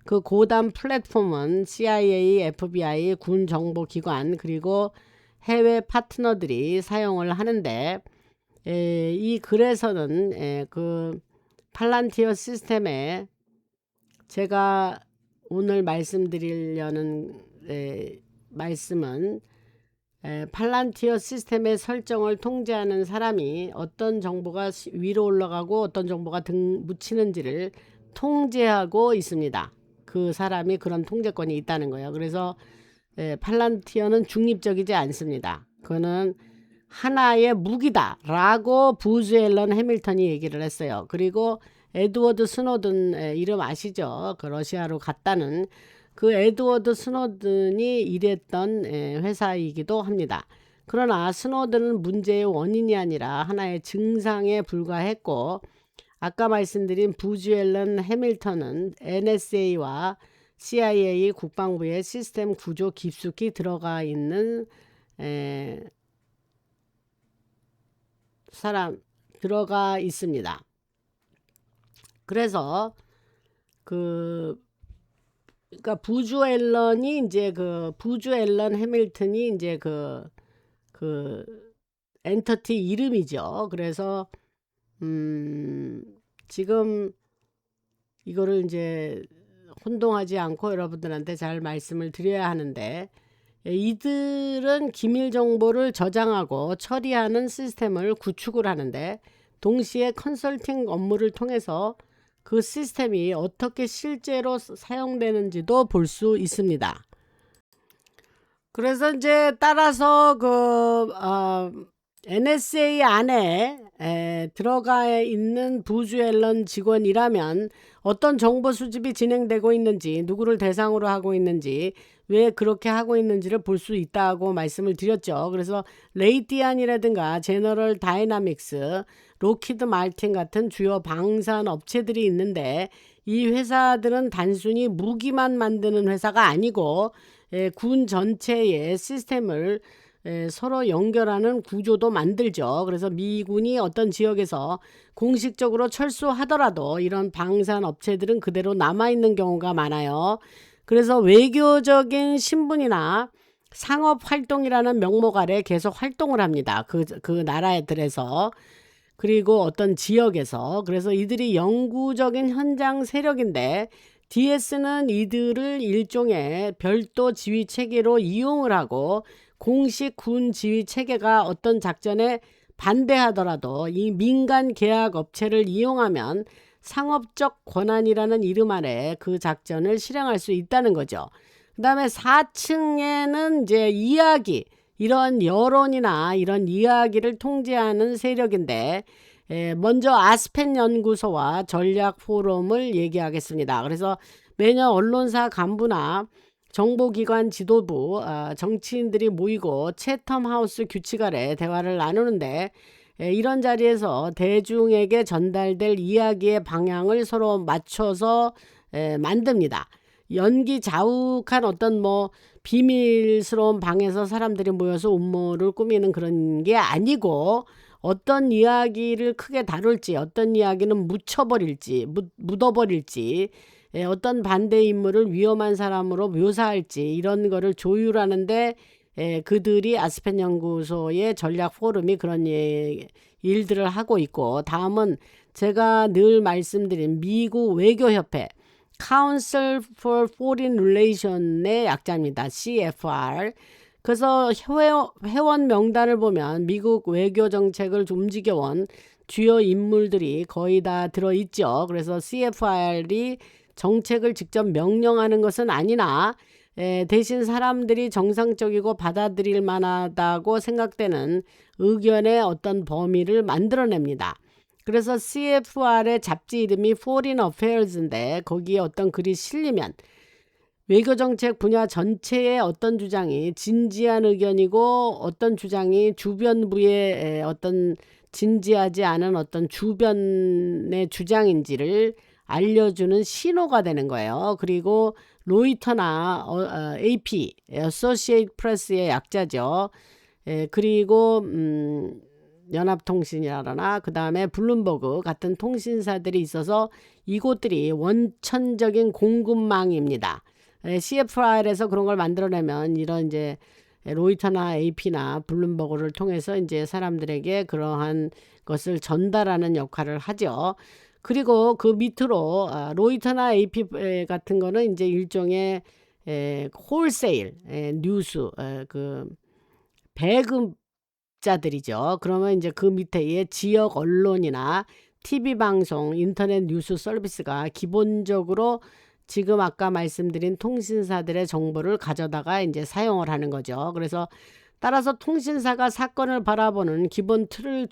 그 고담 플랫폼은 CIA, FBI, 군 정보기관 그리고 해외 파트너들이 사용을 하는데, 이 글에서는 그 팔란티어 시스템에 제가 오늘 말씀드리려는 말씀은, 팔란티어 시스템의 설정을 통제하는 사람이 어떤 정보가 위로 올라가고 어떤 정보가 묻히는지를 통제하고 있습니다. 그 사람이 그런 통제권이 있다는 거예요. 그래서 팔란티어는 중립적이지 않습니다. 그거는 하나의 무기다 라고 부즈 앨런 해밀턴이 얘기를 했어요. 그리고 에드워드 스노든 이름 아시죠? 그 러시아로 갔다는 그 에드워드 스노든이 일했던 회사이기도 합니다. 그러나 스노든은 문제의 원인이 아니라 하나의 증상에 불과했고, 아까 말씀드린 부즈 앨런 해밀턴은 NSA와 CIA 국방부의 시스템 구조 깊숙이 들어가 있는 사람 들어가 있습니다. 그래서 그러니까 부즈 앨런이 이제 그 부즈 앨런 해밀턴이 이제 그 엔터티 이름이죠. 그래서 지금 이거를 이제 혼동하지 않고 여러분들한테 잘 말씀을 드려야 하는데, 이들은 기밀 정보를 저장하고 처리하는 시스템을 구축을 하는데, 동시에 컨설팅 업무를 통해서 그 시스템이 어떻게 실제로 사용되는지도 볼 수 있습니다. 그래서 이제 따라서 NSA 안에 들어가 있는 부즈 앨런 직원이라면 어떤 정보 수집이 진행되고 있는지, 누구를 대상으로 하고 있는지, 왜 그렇게 하고 있는지를 볼 수 있다고 말씀을 드렸죠. 그래서 레이티안이라든가 제너럴 다이나믹스, 로키드 마틴 같은 주요 방산 업체들이 있는데, 이 회사들은 단순히 무기만 만드는 회사가 아니고 군 전체의 시스템을 서로 연결하는 구조도 만들죠. 그래서 미군이 어떤 지역에서 공식적으로 철수하더라도 이런 방산 업체들은 그대로 남아있는 경우가 많아요. 그래서 외교적인 신분이나 상업활동이라는 명목 아래 계속 활동을 합니다. 그 나라들에서, 그리고 어떤 지역에서. 그래서 이들이 영구적인 현장 세력인데, DS는 이들을 일종의 별도 지휘 체계로 이용을 하고, 공식 군 지휘 체계가 어떤 작전에 반대하더라도 이 민간 계약 업체를 이용하면 상업적 권한이라는 이름 아래 그 작전을 실행할 수 있다는 거죠. 그 다음에 4층에는 이제 이야기, 이런 여론이나 이런 이야기를 통제하는 세력인데, 먼저 아스펜 연구소와 전략 포럼을 얘기하겠습니다. 그래서 매년 언론사 간부나 정보기관 지도부, 정치인들이 모이고 채텀 하우스 규칙 아래 대화를 나누는데, 이런 자리에서 대중에게 전달될 이야기의 방향을 서로 맞춰서 만듭니다. 연기자욱한 어떤 뭐 비밀스러운 방에서 사람들이 모여서 음모를 꾸미는 그런 게 아니고, 어떤 이야기를 크게 다룰지, 어떤 이야기는 묻혀버릴지, 묻어버릴지, 어떤 반대 인물을 위험한 사람으로 묘사할지, 이런 거를 조율하는데 그들이 아스펜 연구소의 전략 포럼이 그런 일들을 하고 있고, 다음은 제가 늘 말씀드린 미국 외교협회 Council for Foreign Relation의 약자입니다. CFR. 그래서 회원 명단을 보면 미국 외교 정책을 움직여온 주요 인물들이 거의 다 들어있죠. 그래서 CFR이 정책을 직접 명령하는 것은 아니나 대신 사람들이 정상적이고 받아들일 만하다고 생각되는 의견의 어떤 범위를 만들어냅니다. 그래서 CFR의 잡지 이름이 Foreign Affairs인데, 거기에 어떤 글이 실리면 외교정책 분야 전체의 어떤 주장이 진지한 의견이고, 어떤 주장이 주변부의 어떤 진지하지 않은 어떤 주변의 주장인지를 알려주는 신호가 되는 거예요. 그리고 로이터나 AP, Associated Press의 약자죠. 그리고 연합통신이라나 그 다음에 블룸버그 같은 통신사들이 있어서 이곳들이 원천적인 공급망입니다. CFR에서 그런 걸 만들어내면 이런 이제 로이터나 AP나 블룸버그를 통해서 이제 사람들에게 그러한 것을 전달하는 역할을 하죠. 그리고 그 밑으로 로이터나 AP 같은 거는 이제 일종의 홀세일 뉴스 그 배급자들이죠. 그러면 이제 그 밑에 지역 언론이나 TV 방송, 인터넷 뉴스 서비스가 기본적으로 지금 아까 말씀드린 통신사들의 정보를 가져다가 이제 사용을 하는 거죠. 그래서 따라서 통신사가 사건을 바라보는 기본 틀을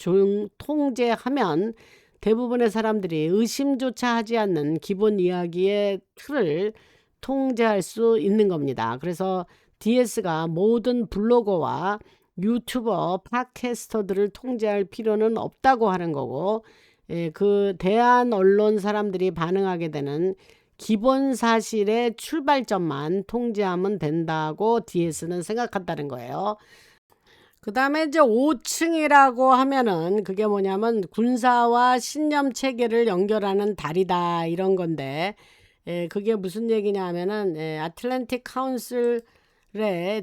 통제하면 대부분의 사람들이 의심조차 하지 않는 기본 이야기의 틀을 통제할 수 있는 겁니다. 그래서 DS가 모든 블로거와 유튜버, 팟캐스터들을 통제할 필요는 없다고 하는 거고, 그 대한 언론 사람들이 반응하게 되는 기본 사실의 출발점만 통제하면 된다고 DS는 생각한다는 거예요. 그 다음에 이제 5층이라고 하면은 그게 뭐냐면 군사와 신념 체계를 연결하는 다리다, 이런 건데, 그게 무슨 얘기냐 하면은 아틀랜틱 카운슬의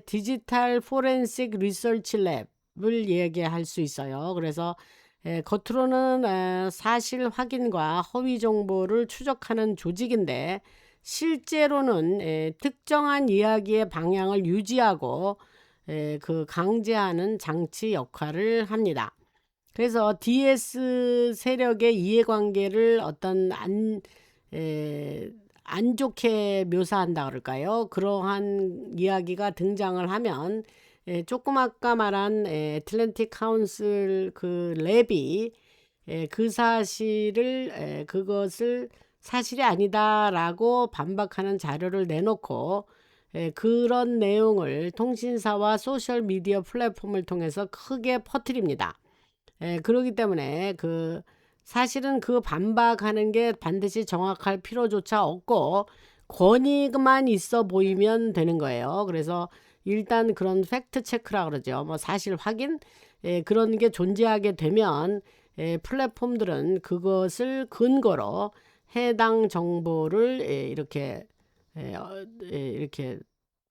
디지털 포렌식 리서치 랩을 얘기할 수 있어요. 그래서 겉으로는 사실 확인과 허위 정보를 추적하는 조직인데, 실제로는 특정한 이야기의 방향을 유지하고 그 강제하는 장치 역할을 합니다. 그래서 DS 세력의 이해관계를 어떤 안 좋게 묘사한다 그럴까요? 그러한 이야기가 등장을 하면 조금 아까 말한 애틀랜틱 카운슬 그 랩이 그 사실을 그것을 사실이 아니다라고 반박하는 자료를 내놓고 그런 내용을 통신사와 소셜 미디어 플랫폼을 통해서 크게 퍼뜨립니다. 그렇기 때문에 사실은 그 반박하는 게 반드시 정확할 필요조차 없고 권위만 있어 보이면 되는 거예요. 그래서 일단 그런 팩트 체크라 그러죠. 뭐 사실 확인 그런 게 존재하게 되면 플랫폼들은 그것을 근거로 해당 정보를 이렇게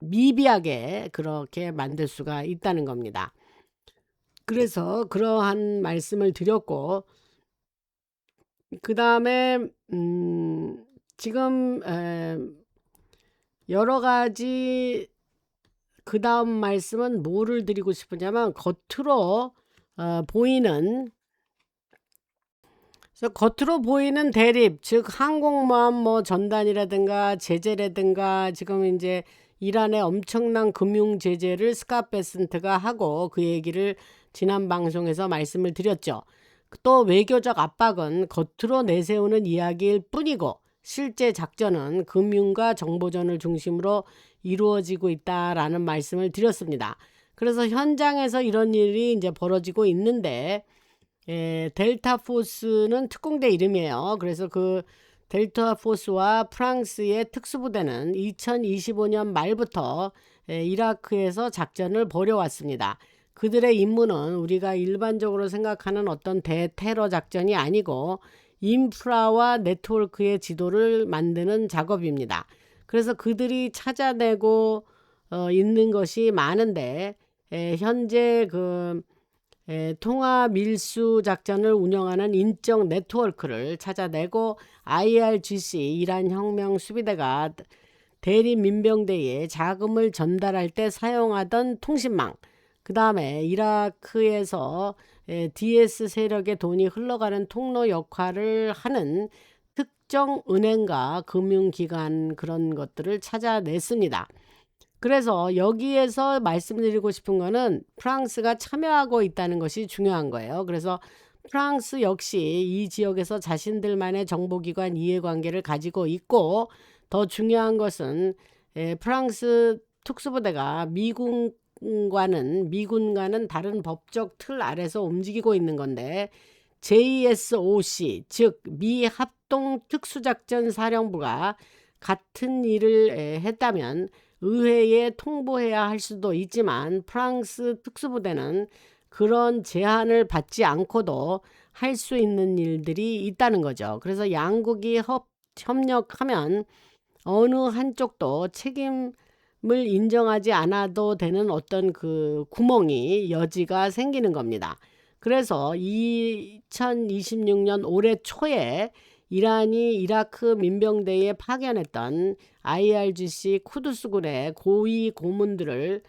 미비하게 그렇게 만들 수가 있다는 겁니다. 그래서 그러한 말씀을 드렸고, 그 다음에 지금 여러 가지 그 다음 말씀은 뭐를 드리고 싶으냐면 겉으로 보이는 대립, 즉 항공모함 뭐 전단이라든가 제재라든가, 지금 이제 이란의 엄청난 금융 제재를 스캇 베센트가 하고 그 얘기를 지난 방송에서 말씀을 드렸죠. 또 외교적 압박은 겉으로 내세우는 이야기일 뿐이고 실제 작전은 금융과 정보전을 중심으로 이루어지고 있다라는 말씀을 드렸습니다. 그래서 현장에서 이런 일이 이제 벌어지고 있는데 델타 포스는 특공대 이름이에요. 그래서 그 델타 포스와 프랑스의 특수부대는 2025년 말부터 이라크에서 작전을 벌여왔습니다. 그들의 임무는 우리가 일반적으로 생각하는 어떤 대테러 작전이 아니고 인프라와 네트워크의 지도를 만드는 작업입니다. 그래서 그들이 찾아내고 있는 것이 많은데 현재 그 통화 밀수 작전을 운영하는 인적 네트워크를 찾아내고 IRGC 이란 혁명 수비대가 대리 민병대에 자금을 전달할 때 사용하던 통신망, 그 다음에 이라크에서 DS 세력의 돈이 흘러가는 통로 역할을 하는 특정 은행과 금융기관 그런 것들을 찾아냈습니다. 그래서 여기에서 말씀드리고 싶은 거는 프랑스가 참여하고 있다는 것이 중요한 거예요. 그래서 프랑스 역시 이 지역에서 자신들만의 정보기관 이해관계를 가지고 있고 더 중요한 것은 프랑스 특수부대가 미군과는 다른 법적 틀 아래서 움직이고 있는 건데 JSOC 즉 미 합동 특수작전 사령부가 같은 일을 했다면 의회에 통보해야 할 수도 있지만 프랑스 특수부대는 그런 제한을 받지 않고도 할 수 있는 일들이 있다는 거죠. 그래서 양국이 협력하면 어느 한쪽도 책임을 인정하지 않아도 되는 어떤 그 구멍이 여지가 생기는 겁니다. 그래서 2026년 올해 초에 이란이 이라크 민병대에 파견했던 IRGC 쿠두스군의 고위 고문들을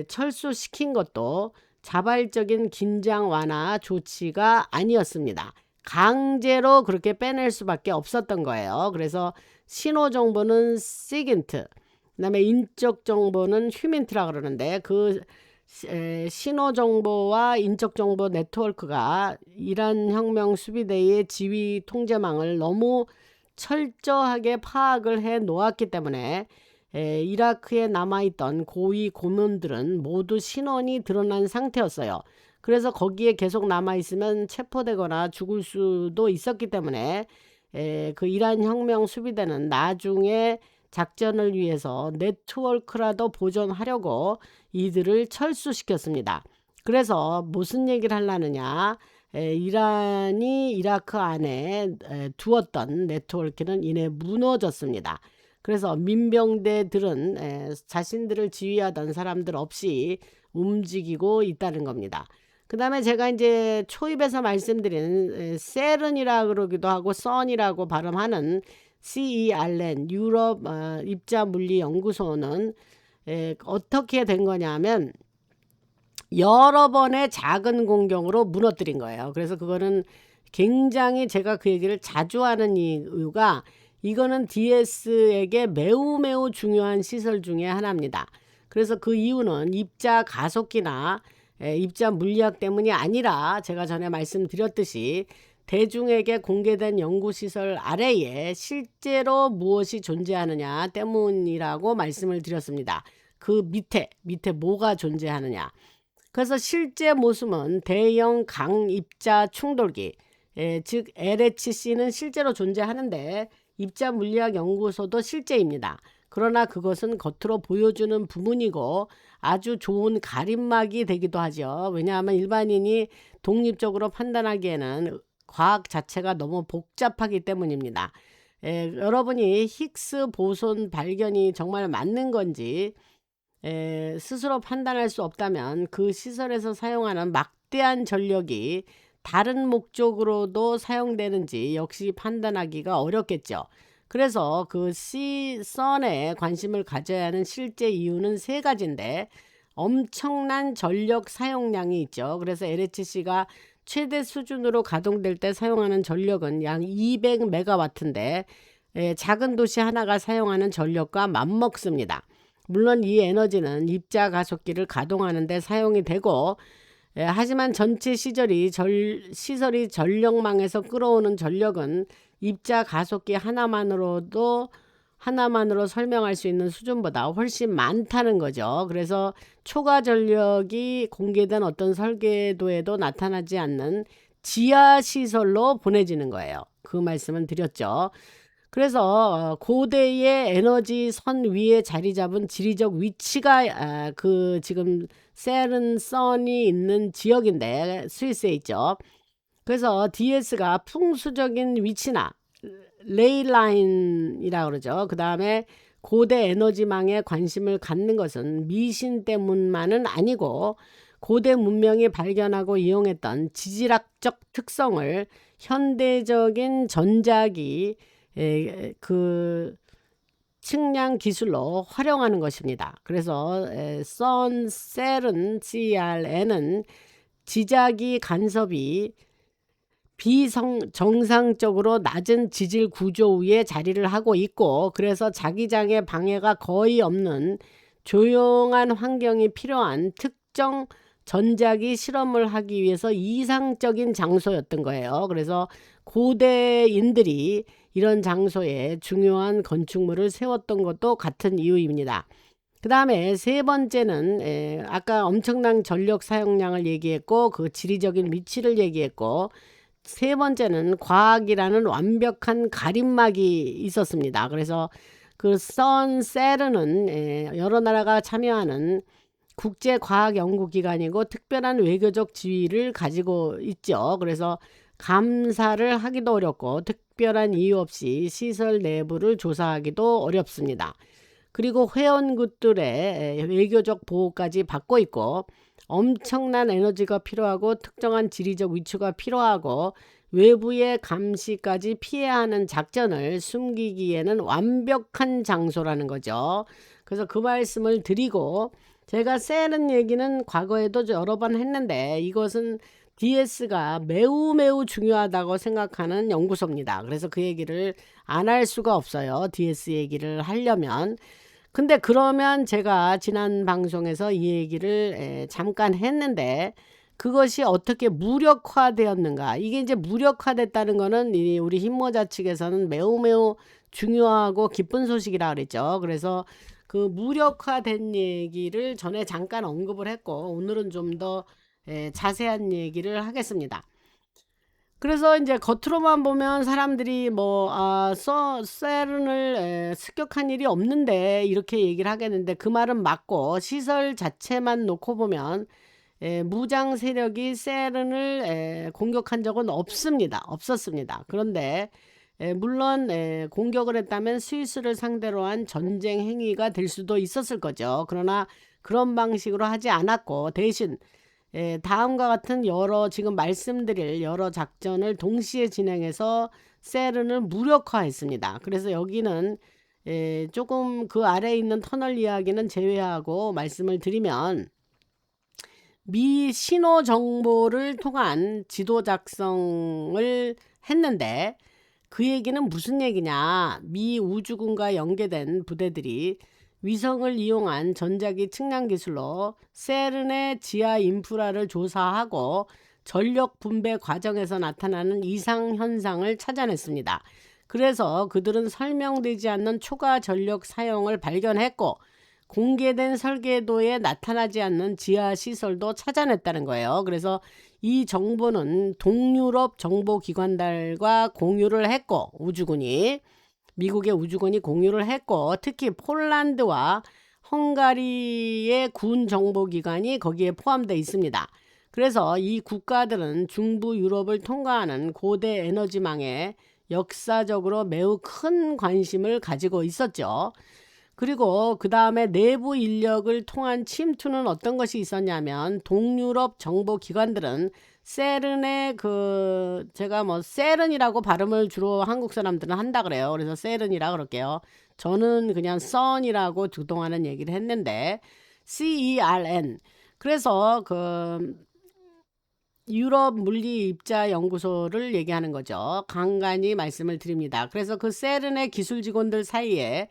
철수시킨 것도 자발적인 긴장 완화 조치가 아니었습니다. 강제로 그렇게 빼낼 수밖에 없었던 거예요. 그래서 신호 정보는 시긴트, 그다음에 인적 정보는 휴민트라 그러는데 그 신호 정보와 인적 정보 네트워크가 이란 혁명 수비대의 지휘 통제망을 너무 철저하게 파악을 해 놓았기 때문에 이라크에 남아있던 고위 고문들은 모두 신원이 드러난 상태였어요. 그래서 거기에 계속 남아있으면 체포되거나 죽을 수도 있었기 때문에 그 이란 혁명 수비대는 나중에 작전을 위해서 네트워크라도 보존하려고 이들을 철수시켰습니다. 그래서 무슨 얘기를 하려느냐, 이란이 이라크 안에 두었던 네트워크는 이내 무너졌습니다. 그래서 민병대들은 자신들을 지휘하던 사람들 없이 움직이고 있다는 겁니다. 그 다음에 제가 이제 초입에서 말씀드린 셀은이라 그러기도 하고 선이라고 발음하는 CERN 유럽 입자물리연구소는 어떻게 된 거냐면 여러 번의 작은 공격으로 무너뜨린 거예요. 그래서 그거는 굉장히 제가 그 얘기를 자주 하는 이유가 이거는 DS에게 매우 중요한 시설 중에 하나입니다. 그래서 그 이유는 입자 가속기나 입자 물리학 때문이 아니라 제가 전에 말씀드렸듯이 대중에게 공개된 연구시설 아래에 실제로 무엇이 존재하느냐 때문이라고 말씀을 드렸습니다. 그 밑에 뭐가 존재하느냐. 그래서 실제 모습은 대형 강입자 충돌기, 즉 LHC는 실제로 존재하는데 입자 물리학 연구소도 실제입니다. 그러나 그것은 겉으로 보여주는 부분이고 아주 좋은 가림막이 되기도 하죠. 왜냐하면 일반인이 독립적으로 판단하기에는 과학 자체가 너무 복잡하기 때문입니다. 여러분이 힉스 보손 발견이 정말 맞는 건지 스스로 판단할 수 없다면 그 시설에서 사용하는 막대한 전력이 다른 목적으로도 사용되는지 역시 판단하기가 어렵겠죠. 그래서 그 선에 관심을 가져야 하는 실제 이유는 세 가지인데 엄청난 전력 사용량이 있죠. 그래서 LHC가 최대 수준으로 가동될 때 사용하는 전력은 약 200메가와트인데 작은 도시 하나가 사용하는 전력과 맞먹습니다. 물론 이 에너지는 입자 가속기를 가동하는 데 사용이 되고 하지만 전체 시설이 전력망에서 끌어오는 전력은 입자 가속기 하나만으로 설명할 수 있는 수준보다 훨씬 많다는 거죠. 그래서 초과 전력이 공개된 어떤 설계도에도 나타나지 않는 지하 시설로 보내지는 거예요. 그 말씀은 드렸죠. 그래서 고대의 에너지 선 위에 자리 잡은 지리적 위치가 그 지금 세른 선이 있는 지역인데 스위스에 있죠. 그래서 DS가 풍수적인 위치나 레일라인이라 그러죠. 그 다음에 고대 에너지망에 관심을 갖는 것은 미신 때문만은 아니고 고대 문명이 발견하고 이용했던 지질학적 특성을 현대적인 전자기 그 측량 기술로 활용하는 것입니다. 그래서 CERN은 지자기 간섭이 비정상적으로 낮은 지질 구조 위에 자리를 하고 있고, 그래서 자기장의 방해가 거의 없는 조용한 환경이 필요한 특정 전자기 실험을 하기 위해서 이상적인 장소였던 거예요. 그래서 고대인들이 이런 장소에 중요한 건축물을 세웠던 것도 같은 이유입니다. 그 다음에 세 번째는 아까 엄청난 전력 사용량을 얘기했고 그 지리적인 위치를 얘기했고, 세 번째는 과학이라는 완벽한 가림막이 있었습니다. 그래서 그 세르는 여러 나라가 참여하는 국제과학연구기관이고 특별한 외교적 지위를 가지고 있죠. 그래서 감사를 하기도 어렵고 특별한 이유 없이 시설 내부를 조사하기도 어렵습니다. 그리고 회원국들의 외교적 보호까지 받고 있고 엄청난 에너지가 필요하고 특정한 지리적 위치가 필요하고 외부의 감시까지 피해야 하는 작전을 숨기기에는 완벽한 장소라는 거죠. 그래서 그 말씀을 드리고, 제가 세른 얘기는 과거에도 여러 번 했는데 이것은 DS가 매우 중요하다고 생각하는 연구소입니다. 그래서 그 얘기를 안 할 수가 없어요. DS 얘기를 하려면. 근데 그러면 제가 지난 방송에서 이 얘기를 잠깐 했는데 그것이 어떻게 무력화되었는가. 이게 이제 무력화됐다는 거는 우리 힘모자 측에서는 매우 중요하고 기쁜 소식이라 그랬죠. 그래서 그 무력화된 얘기를 전에 잠깐 언급을 했고 오늘은 좀 더 자세한 얘기를 하겠습니다. 그래서 이제 겉으로만 보면 사람들이 세른을 습격한 일이 없는데 이렇게 얘기를 하겠는데 그 말은 맞고, 시설 자체만 놓고 보면 무장 세력이 세른을 공격한 적은 없었습니다. 그런데 물론 공격을 했다면 스위스를 상대로 한 전쟁 행위가 될 수도 있었을 거죠. 그러나 그런 방식으로 하지 않았고 대신 다음과 같은 지금 말씀드릴 여러 작전을 동시에 진행해서 세른을 무력화했습니다. 그래서 여기는 조금 그 아래에 있는 터널 이야기는 제외하고 말씀을 드리면, 미 신호 정보를 통한 지도 작성을 했는데 그 얘기는 무슨 얘기냐. 미 우주군과 연계된 부대들이 위성을 이용한 전자기 측량 기술로 세른의 지하 인프라를 조사하고 전력 분배 과정에서 나타나는 이상 현상을 찾아냈습니다. 그래서 그들은 설명되지 않는 초과 전력 사용을 발견했고 공개된 설계도에 나타나지 않는 지하 시설도 찾아냈다는 거예요. 그래서 이 정보는 동유럽 정보기관들과 공유를 했고 미국의 우주군이 공유를 했고 특히 폴란드와 헝가리의 군 정보기관이 거기에 포함되어 있습니다. 그래서 이 국가들은 중부 유럽을 통과하는 고대 에너지망에 역사적으로 매우 큰 관심을 가지고 있었죠. 그리고 그 다음에 내부 인력을 통한 침투는 어떤 것이 있었냐면, 동유럽 정보기관들은 세른의 제가 세른이라고 발음을 주로 한국 사람들은 한다 그래요. 그래서 세른이라 그럴게요. 저는 그냥 선이라고 그동안은 얘기를 했는데 CERN. 그래서 유럽 물리 입자 연구소를 얘기하는 거죠. 간간히 말씀을 드립니다. 그래서 그 세른의 기술 직원들 사이에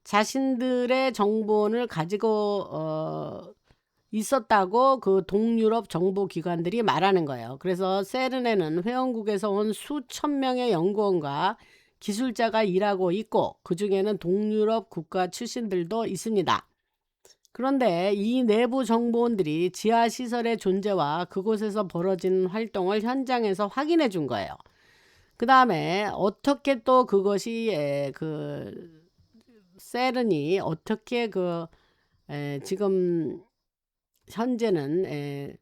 자신들의 정보를 가지고 있었다고 그 동유럽 정보기관들이 말하는 거예요. 그래서 세른에는 회원국에서 온 수천 명의 연구원과 기술자가 일하고 있고 그 중에는 동유럽 국가 출신들도 있습니다. 그런데 이 내부 정보원들이 지하시설의 존재와 그곳에서 벌어지는 활동을 현장에서 확인해 준 거예요. 그 다음에 어떻게 또 그것이 그 세른이 어떻게 지금 현재는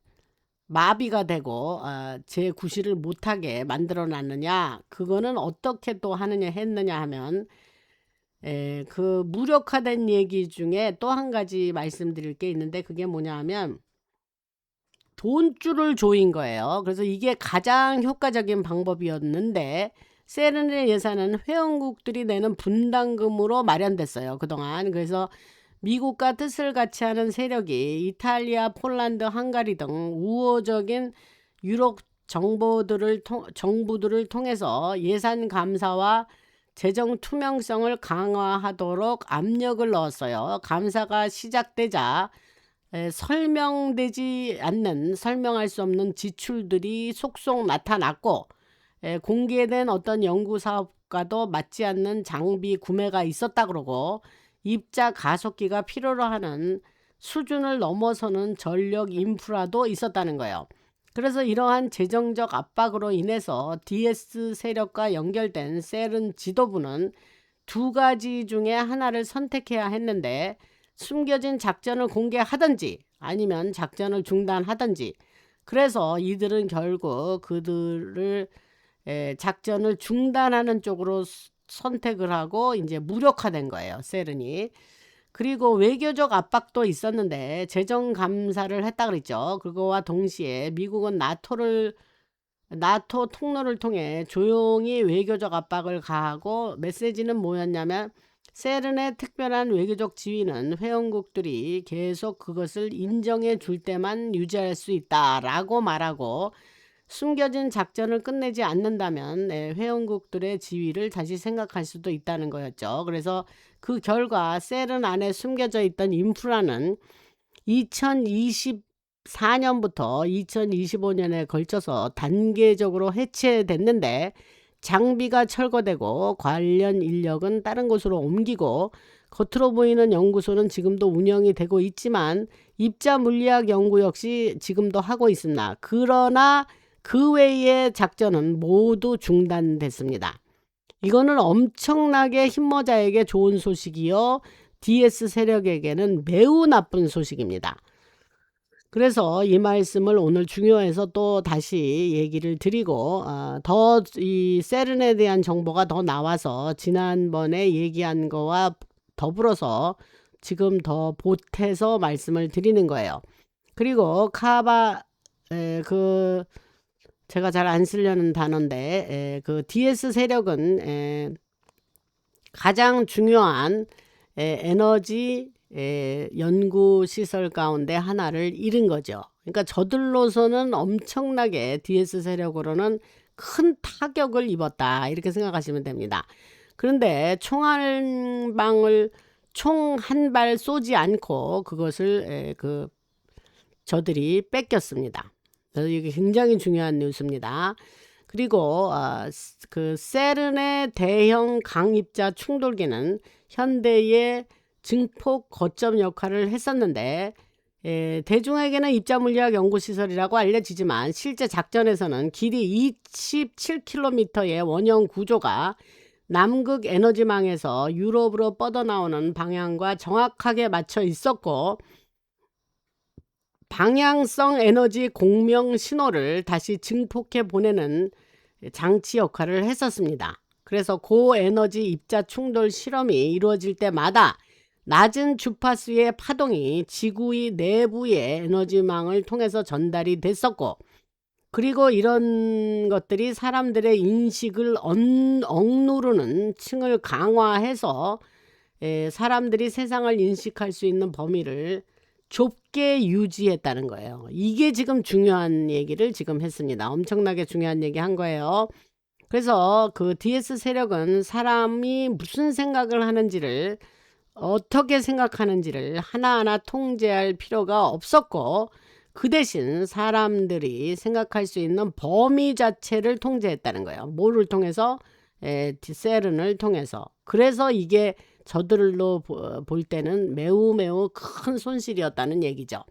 마비가 되고 재구실을 못하게 만들어 놨느냐, 그거는 어떻게 또 하느냐 했느냐 하면 그 무력화된 얘기 중에 또 한 가지 말씀드릴 게 있는데 그게 뭐냐 하면 돈줄을 조인 거예요. 그래서 이게 가장 효과적인 방법이었는데 세른의 예산은 회원국들이 내는 분담금으로 마련됐어요, 그동안. 그래서 미국과 뜻을 같이 하는 세력이 이탈리아, 폴란드, 헝가리 등 우호적인 유럽 정부들을 통해서 예산 감사와 재정 투명성을 강화하도록 압력을 넣었어요. 감사가 시작되자 설명할 수 없는 지출들이 속속 나타났고 공개된 어떤 연구 사업과도 맞지 않는 장비 구매가 있었다 그러고 입자 가속기가 필요로 하는 수준을 넘어서는 전력 인프라도 있었다는 거예요. 그래서 이러한 재정적 압박으로 인해서 DS 세력과 연결된 세른 지도부는 두 가지 중에 하나를 선택해야 했는데 숨겨진 작전을 공개하든지 아니면 작전을 중단하든지, 그래서 이들은 결국 그들을 작전을 중단하는 쪽으로 선택을 하고 이제 무력화된 거예요, 세른이. 그리고 외교적 압박도 있었는데 재정 감사를 했다 그랬죠. 그거와 동시에 미국은 나토 통로를 통해 조용히 외교적 압박을 가하고, 메시지는 뭐였냐면 세른의 특별한 외교적 지위는 회원국들이 계속 그것을 인정해 줄 때만 유지할 수 있다라고 말하고, 숨겨진 작전을 끝내지 않는다면 회원국들의 지위를 다시 생각할 수도 있다는 거였죠. 그래서 그 결과 세른 안에 숨겨져 있던 인프라는 2024년부터 2025년에 걸쳐서 단계적으로 해체됐는데 장비가 철거되고 관련 인력은 다른 곳으로 옮기고, 겉으로 보이는 연구소는 지금도 운영이 되고 있지만 입자 물리학 연구 역시 지금도 하고 있습니다. 그러나 그 외의 작전은 모두 중단됐습니다. 이거는 엄청나게 흰모자에게 좋은 소식이요, DS 세력에게는 매우 나쁜 소식입니다. 그래서 이 말씀을 오늘 중요해서 또 다시 얘기를 드리고, 더 이 세른에 대한 정보가 더 나와서 지난번에 얘기한 거와 더불어서 지금 더 보태서 말씀을 드리는 거예요. 그리고 제가 잘 안 쓰려는 단어인데 그 DS 세력은 가장 중요한 에너지 연구 시설 가운데 하나를 잃은 거죠. 그러니까 저들로서는 엄청나게 DS 세력으로는 큰 타격을 입었다, 이렇게 생각하시면 됩니다. 그런데 총 한 발 쏘지 않고 그것을 저들이 뺏겼습니다. 그래서 이게 굉장히 중요한 뉴스입니다. 그리고 그 세른의 대형 강입자 충돌기는 현대의 증폭 거점 역할을 했었는데 대중에게는 입자물리학 연구시설이라고 알려지지만 실제 작전에서는 길이 27km의 원형 구조가 남극 에너지망에서 유럽으로 뻗어나오는 방향과 정확하게 맞춰 있었고, 방향성 에너지 공명 신호를 다시 증폭해 보내는 장치 역할을 했었습니다. 그래서 고에너지 입자 충돌 실험이 이루어질 때마다 낮은 주파수의 파동이 지구의 내부의 에너지망을 통해서 전달이 됐었고, 그리고 이런 것들이 사람들의 인식을 억누르는 층을 강화해서 사람들이 세상을 인식할 수 있는 범위를 좁게 유지했다는 거예요. 이게 지금 중요한 얘기를 지금 했습니다. 엄청나게 중요한 얘기 한 거예요. 그래서 그 DS 세력은 사람이 무슨 생각을 하는지를 어떻게 생각하는지를 하나하나 통제할 필요가 없었고, 그 대신 사람들이 생각할 수 있는 범위 자체를 통제했다는 거예요. 뭐를 통해서? 세른을 통해서. 그래서 이게 저들로 볼 때는 매우 매우 큰 손실이었다는 얘기죠.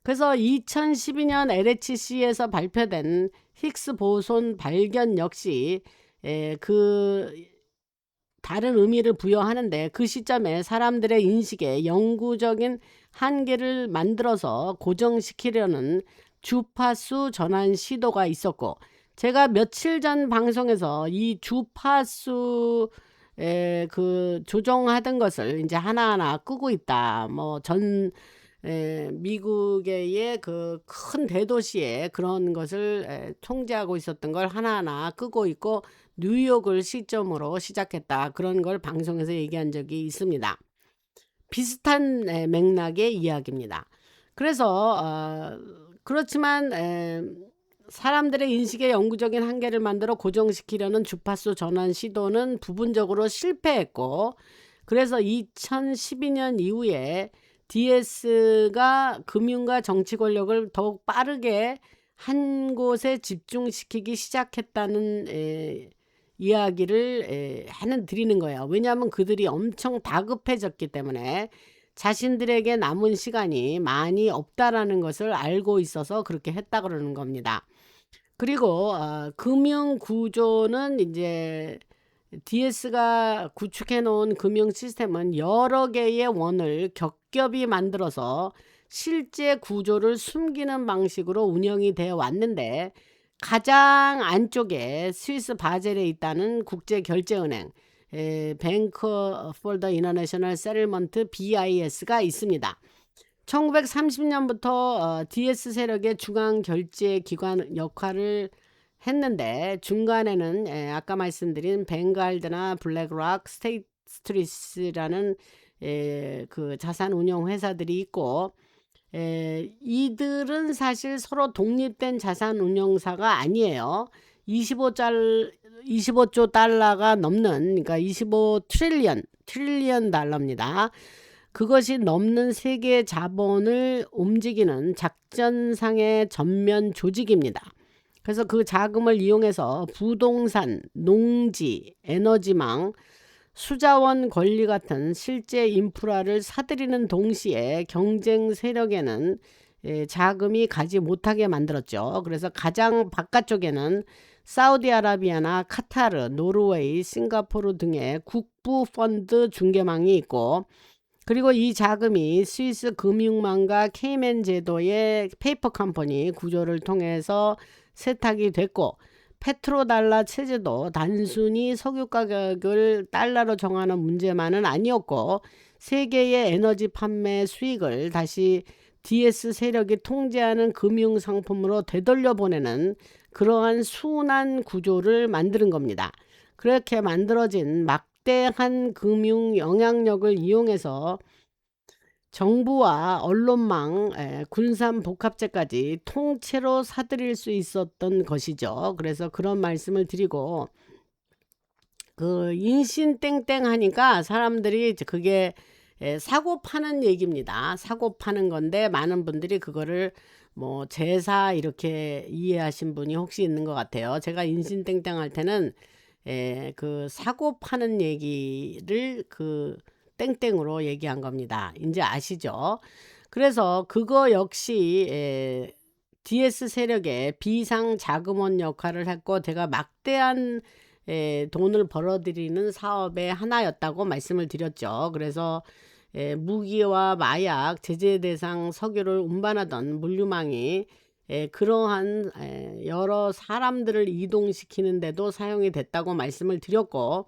그래서 2012년 LHC에서 발표된 힉스 보손 발견 역시 그 다른 의미를 부여하는데, 그 시점에 사람들의 인식에 영구적인 한계를 만들어서 고정시키려는 주파수 전환 시도가 있었고, 제가 며칠 전 방송에서 이 주파수 그 조정하던 것을 이제 하나하나 끄고 있다. 뭐 미국의 그 큰 대도시에 그런 것을 통제하고 있었던 걸 하나하나 끄고 있고, 뉴욕을 시점으로 시작했다. 그런 걸 방송에서 얘기한 적이 있습니다. 비슷한 맥락의 이야기입니다. 그래서 그렇지만 사람들의 인식의 영구적인 한계를 만들어 고정시키려는 주파수 전환 시도는 부분적으로 실패했고, 그래서 2012년 이후에 DS가 금융과 정치 권력을 더욱 빠르게 한 곳에 집중시키기 시작했다는 이야기를 드리는 거예요. 왜냐하면 그들이 엄청 다급해졌기 때문에 자신들에게 남은 시간이 많이 없다라는 것을 알고 있어서 그렇게 했다 그러는 겁니다. 그리고 금융 구조는 이제 DS가 구축해 놓은 금융 시스템은 여러 개의 원을 겹겹이 만들어서 실제 구조를 숨기는 방식으로 운영이 되어 왔는데, 가장 안쪽에 스위스 바젤에 있다는 국제결제은행 뱅크 for the International Settlement BIS가 있습니다. 1930년부터 DS 세력의 중앙결제기관 역할을 했는데, 중간에는 아까 말씀드린 뱅갈드나 블랙락, 스테이트 스트리트라는 그 자산 운용 회사들이 있고, 이들은 사실 서로 독립된 자산 운용사가 아니에요. 25조 달러가 넘는, 그러니까 25 트릴리언 달러입니다. 그것이 넘는 세계 자본을 움직이는 작전상의 전면 조직입니다. 그래서 그 자금을 이용해서 부동산, 농지, 에너지망, 수자원 권리 같은 실제 인프라를 사들이는 동시에 경쟁 세력에는 자금이 가지 못하게 만들었죠. 그래서 가장 바깥쪽에는 사우디아라비아나 카타르, 노르웨이, 싱가포르 등의 국부 펀드 중개망이 있고, 그리고 이 자금이 스위스 금융망과 케이맨 제도의 페이퍼 컴퍼니 구조를 통해서 세탁이 됐고, 페트로달러 체제도 단순히 석유 가격을 달러로 정하는 문제만은 아니었고, 세계의 에너지 판매 수익을 다시 DS 세력이 통제하는 금융 상품으로 되돌려 보내는 그러한 순환 구조를 만드는 겁니다. 그렇게 만들어진 막대한 금융 영향력을 이용해서 정부와 언론망, 군산 복합체까지 통째로 사들일 수 있었던 것이죠. 그래서 그런 말씀을 드리고, 그 인신 땡땡 하니까 사람들이 그게 사고 파는 얘기입니다. 사고 파는 건데, 많은 분들이 그거를 뭐 제사 이렇게 이해하신 분이 혹시 있는 것 같아요. 제가 인신 땡땡 할 때는 그 사고 파는 얘기를 그 땡땡으로 얘기한 겁니다. 이제 아시죠? 그래서 그거 역시 DS 세력의 비상 자금원 역할을 했고, 제가 막대한 돈을 벌어들이는 사업의 하나였다고 말씀을 드렸죠. 그래서 무기와 마약, 제재 대상 석유를 운반하던 물류망이 그러한 여러 사람들을 이동시키는데도 사용이 됐다고 말씀을 드렸고,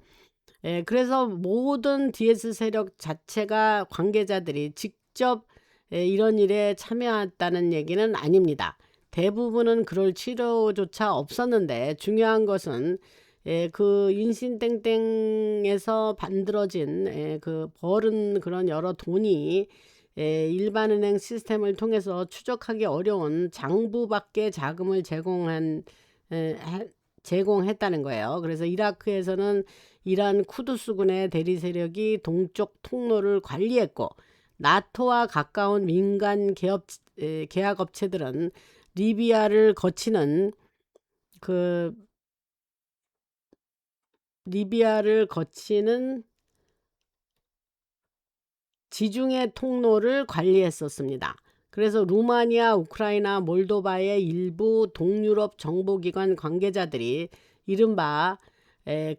그래서 모든 DS 세력 자체가 관계자들이 직접 이런 일에 참여했다는 얘기는 아닙니다. 대부분은 그럴 치료조차 없었는데, 중요한 것은 그 인신땡땡에서 만들어진 그 벌은 그런 여러 돈이 일반은행 시스템을 통해서 추적하기 어려운 장부밖에 자금을 제공했다는 거예요. 그래서 이라크에서는 이란 쿠두스군의 대리 세력이 동쪽 통로를 관리했고, 나토와 가까운 민간 계약업체들은 리비아를 거치는 그 지중해 통로를 관리했었습니다. 그래서 루마니아, 우크라이나, 몰도바의 일부 동유럽 정보기관 관계자들이 이른바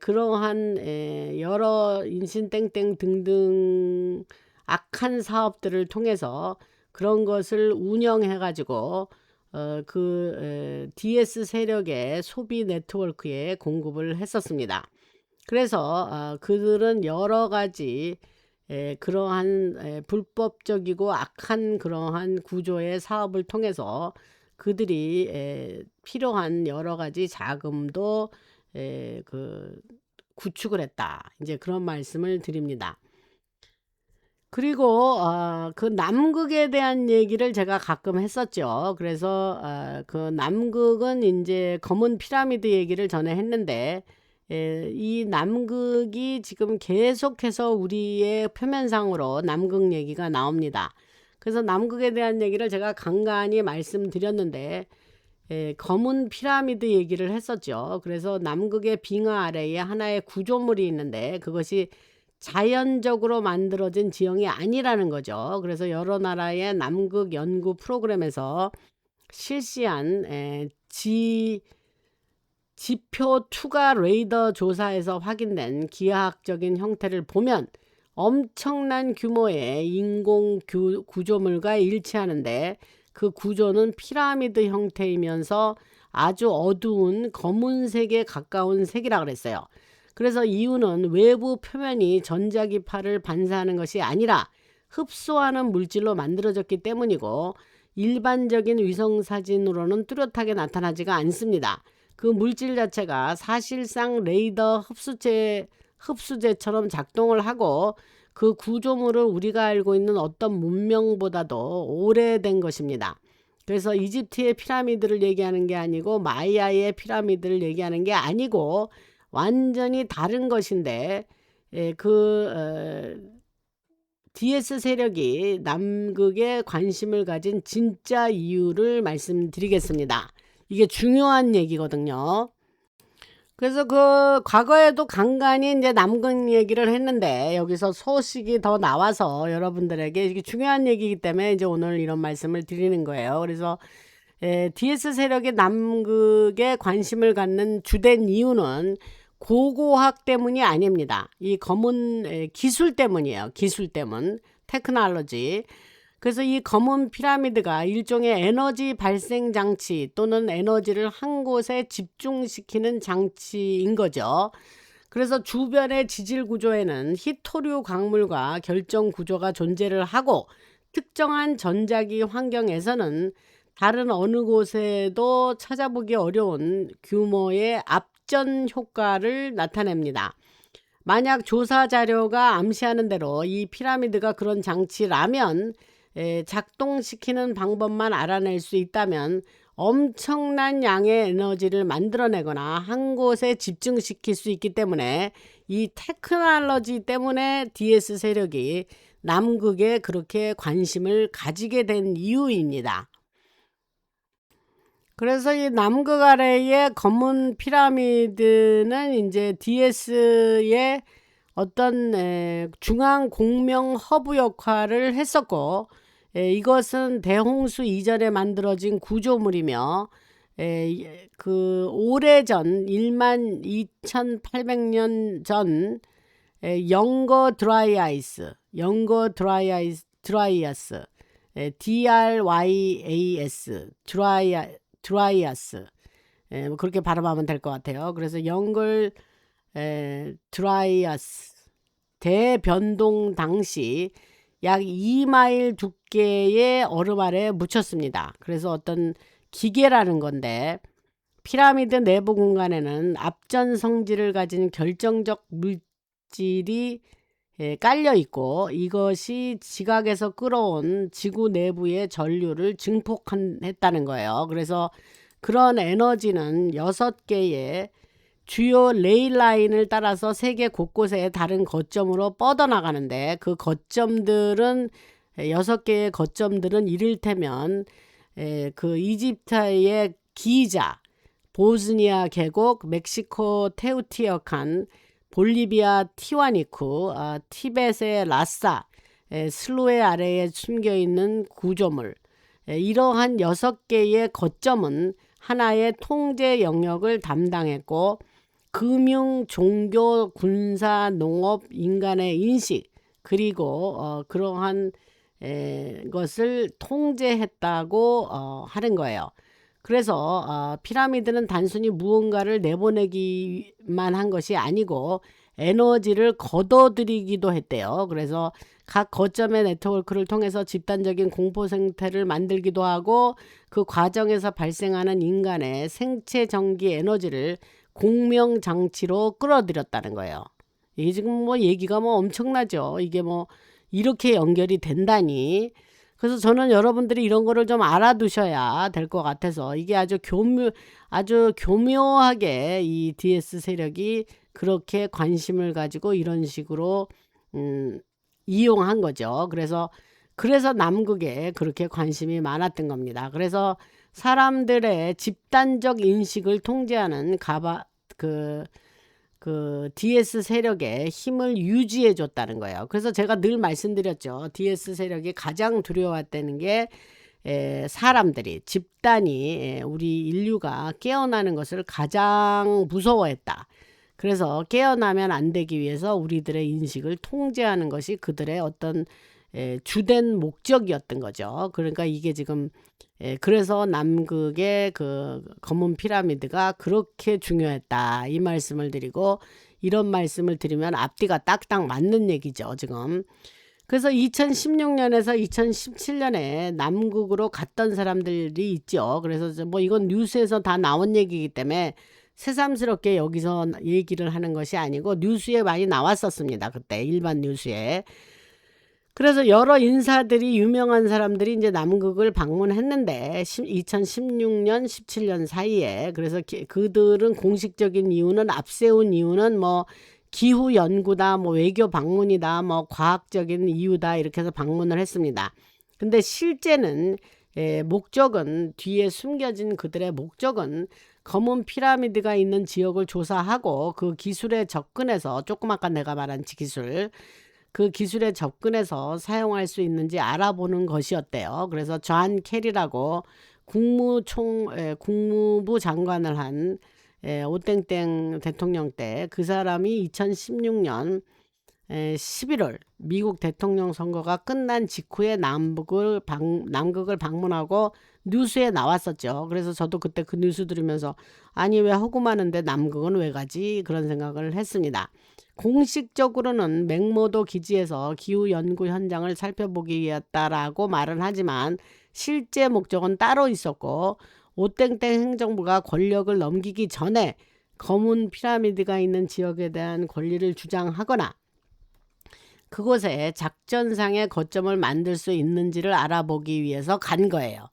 그러한 여러 인신땡땡 등등 악한 사업들을 통해서 그런 것을 운영해가지고 DS 세력의 소비 네트워크에 공급을 했었습니다. 그래서 그들은 여러 가지 그러한 불법적이고 악한 그러한 구조의 사업을 통해서 그들이 필요한 여러 가지 자금도 구축을 했다. 이제 그런 말씀을 드립니다. 그리고 그 남극에 대한 얘기를 제가 가끔 했었죠. 그래서 그 남극은 이제 검은 피라미드 얘기를 전에 했는데, 이 남극이 지금 계속해서 우리의 표면상으로 남극 얘기가 나옵니다. 그래서 남극에 대한 얘기를 제가 간간히 말씀드렸는데, 검은 피라미드 얘기를 했었죠. 그래서 남극의 빙하 아래에 하나의 구조물이 있는데 그것이 자연적으로 만들어진 지형이 아니라는 거죠. 그래서 여러 나라의 남극 연구 프로그램에서 실시한 지표 투과 레이더 조사에서 확인된 기하학적인 형태를 보면 엄청난 규모의 인공 구조물과 일치하는데, 그 구조는 피라미드 형태이면서 아주 어두운 검은색에 가까운 색이라 그랬어요. 그래서 이유는 외부 표면이 전자기파를 반사하는 것이 아니라 흡수하는 물질로 만들어졌기 때문이고, 일반적인 위성사진으로는 뚜렷하게 나타나지가 않습니다. 그 물질 자체가 사실상 레이더 흡수제처럼 작동을 하고, 그 구조물을 우리가 알고 있는 어떤 문명보다도 오래된 것입니다. 그래서 이집트의 피라미드를 얘기하는 게 아니고 마야의 피라미드를 얘기하는 게 아니고 완전히 다른 것인데, DS 세력이 남극에 관심을 가진 진짜 이유를 말씀드리겠습니다. 이게 중요한 얘기거든요. 그래서 그 과거에도 간간히 이제 남극 얘기를 했는데 여기서 소식이 더 나와서 여러분들에게 이게 중요한 얘기이기 때문에 이제 오늘 이런 말씀을 드리는 거예요. 그래서 DS 세력이 남극에 관심을 갖는 주된 이유는 고고학 때문이 아닙니다. 이 검은 기술 때문이에요. 기술 때문, 테크놀로지. 그래서 이 검은 피라미드가 일종의 에너지 발생 장치 또는 에너지를 한 곳에 집중시키는 장치인 거죠. 그래서 주변의 지질 구조에는 희토류 광물과 결정 구조가 존재를 하고, 특정한 전자기 환경에서는 다른 어느 곳에도 찾아보기 어려운 규모의 압전 효과를 나타냅니다. 만약 조사 자료가 암시하는 대로 이 피라미드가 그런 장치라면, 작동시키는 방법만 알아낼 수 있다면 엄청난 양의 에너지를 만들어내거나 한 곳에 집중시킬 수 있기 때문에, 이 테크놀로지 때문에 DS 세력이 남극에 그렇게 관심을 가지게 된 이유입니다. 그래서 이 남극 아래의 검은 피라미드는 이제 DS의 어떤 중앙 공명 허브 역할을 했었고, 이것은 대홍수 이전에 만들어진 구조물이며, 그 오래전 12,800년 전 영거 드라이아스 DRYAS 드라이아스, 뭐 그렇게 발음하면 될 것 같아요. 그래서 영걸 드라이아스 대변동 당시 약 2마일 두께의 얼음 아래 묻혔습니다. 그래서 어떤 기계라는 건데, 피라미드 내부 공간에는 압전 성질을 가진 결정적 물질이 깔려 있고, 이것이 지각에서 끌어온 지구 내부의 전류를 증폭했다는 거예요. 그래서 그런 에너지는 6개의 주요 레일 라인을 따라서 세계 곳곳에 다른 거점으로 뻗어나가는데, 그 거점들은 6개의 거점들은 이를테면 그 이집트의 기자, 보스니아 계곡, 멕시코 테우티어칸, 볼리비아 티와니쿠, 티벳의 라싸, 슬로에 아래에 숨겨있는 구조물, 이러한 6개의 거점은 하나의 통제 영역을 담당했고, 금융, 종교, 군사, 농업, 인간의 인식, 그리고 그러한 것을 통제했다고 하는 거예요. 그래서 피라미드는 단순히 무언가를 내보내기만 한 것이 아니고 에너지를 걷어들이기도 했대요. 그래서 각 거점의 네트워크를 통해서 집단적인 공포 생태를 만들기도 하고, 그 과정에서 발생하는 인간의 생체 전기 에너지를 공명장치로 끌어들였다는 거예요. 이게 지금 뭐 얘기가 뭐 엄청나죠. 이게 뭐 이렇게 연결이 된다니. 그래서 저는 여러분들이 이런 거를 좀 알아두셔야 될 것 같아서, 이게 아주 교묘하게 이 DS 세력이 그렇게 관심을 가지고 이런 식으로 이용한 거죠. 그래서 남극에 그렇게 관심이 많았던 겁니다. 그래서 사람들의 집단적 인식을 통제하는 그 DS 세력의 힘을 유지해 줬다는 거예요. 그래서 제가 늘 말씀드렸죠. DS 세력이 가장 두려워했다는 게 사람들이, 집단이, 우리 인류가 깨어나는 것을 가장 무서워했다. 그래서 깨어나면 안 되기 위해서 우리들의 인식을 통제하는 것이 그들의 어떤 주된 목적이었던 거죠. 그러니까 이게 지금 그래서 남극의 그 검은 피라미드가 그렇게 중요했다, 이 말씀을 드리고, 이런 말씀을 드리면 앞뒤가 딱딱 맞는 얘기죠 지금. 그래서 2016년에서 2017년에 남극으로 갔던 사람들이 있죠. 그래서 뭐 이건 뉴스에서 다 나온 얘기이기 때문에 새삼스럽게 여기서 얘기를 하는 것이 아니고 뉴스에 많이 나왔었습니다. 그때 일반 뉴스에. 그래서 여러 인사들이, 유명한 사람들이 이제 남극을 방문했는데 2016년 17년 사이에. 그래서 그들은 공식적인 이유는, 앞세운 이유는 뭐 기후 연구다, 뭐 외교 방문이다, 뭐 과학적인 이유다, 이렇게 해서 방문을 했습니다. 근데 실제는 목적은, 뒤에 숨겨진 그들의 목적은 검은 피라미드가 있는 지역을 조사하고 그 기술에 접근해서, 조금 아까 내가 말한 기술, 그 기술에 접근해서 사용할 수 있는지 알아보는 것이었대요. 그래서 존 캐리라고 국무부 장관을 한 오땡땡 대통령 때, 그 사람이 2016년 11월 미국 대통령 선거가 끝난 직후에 남극을 방문하고 뉴스에 나왔었죠. 그래서 저도 그때 그 뉴스 들으면서, 아니 왜 허구 많은데 남극은 왜 가지, 그런 생각을 했습니다. 공식적으로는 맥모도 기지에서 기후 연구 현장을 살펴보기 위했다라고 말은 하지만 실제 목적은 따로 있었고, 오땡땡 행정부가 권력을 넘기기 전에 검은 피라미드가 있는 지역에 대한 권리를 주장하거나 그곳에 작전상의 거점을 만들 수 있는지를 알아보기 위해서 간 거예요.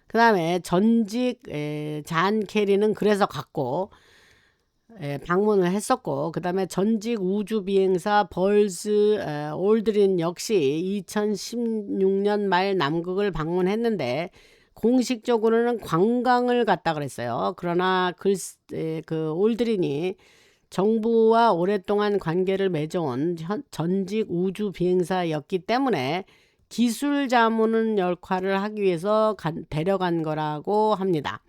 그 다음에 전직 존 캐리는 그래서 갔고, 방문을 했었고, 그 다음에 전직 우주비행사 벌즈 올드린 역시 2016년 말 남극을 방문했는데 공식적으로는 관광을 갔다 그랬어요. 그러나 그 올드린이 정부와 오랫동안 관계를 맺어온 전직 우주비행사였기 때문에 기술 자문 역할을 하기 위해서 데려간 거라고 합니다.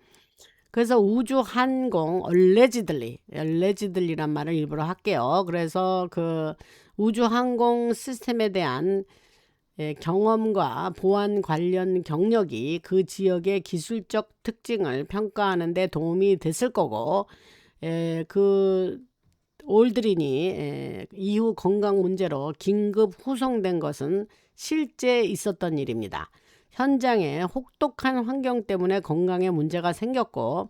그래서 우주항공, allegedly란 말을 일부러 할게요. 그래서 그 우주항공 시스템에 대한 경험과 보안 관련 경력이 그 지역의 기술적 특징을 평가하는 데 도움이 됐을 거고, 그 올드린이 이후 건강 문제로 긴급 후송된 것은 실제 있었던 일입니다. 현장에 혹독한 환경 때문에 건강에 문제가 생겼고,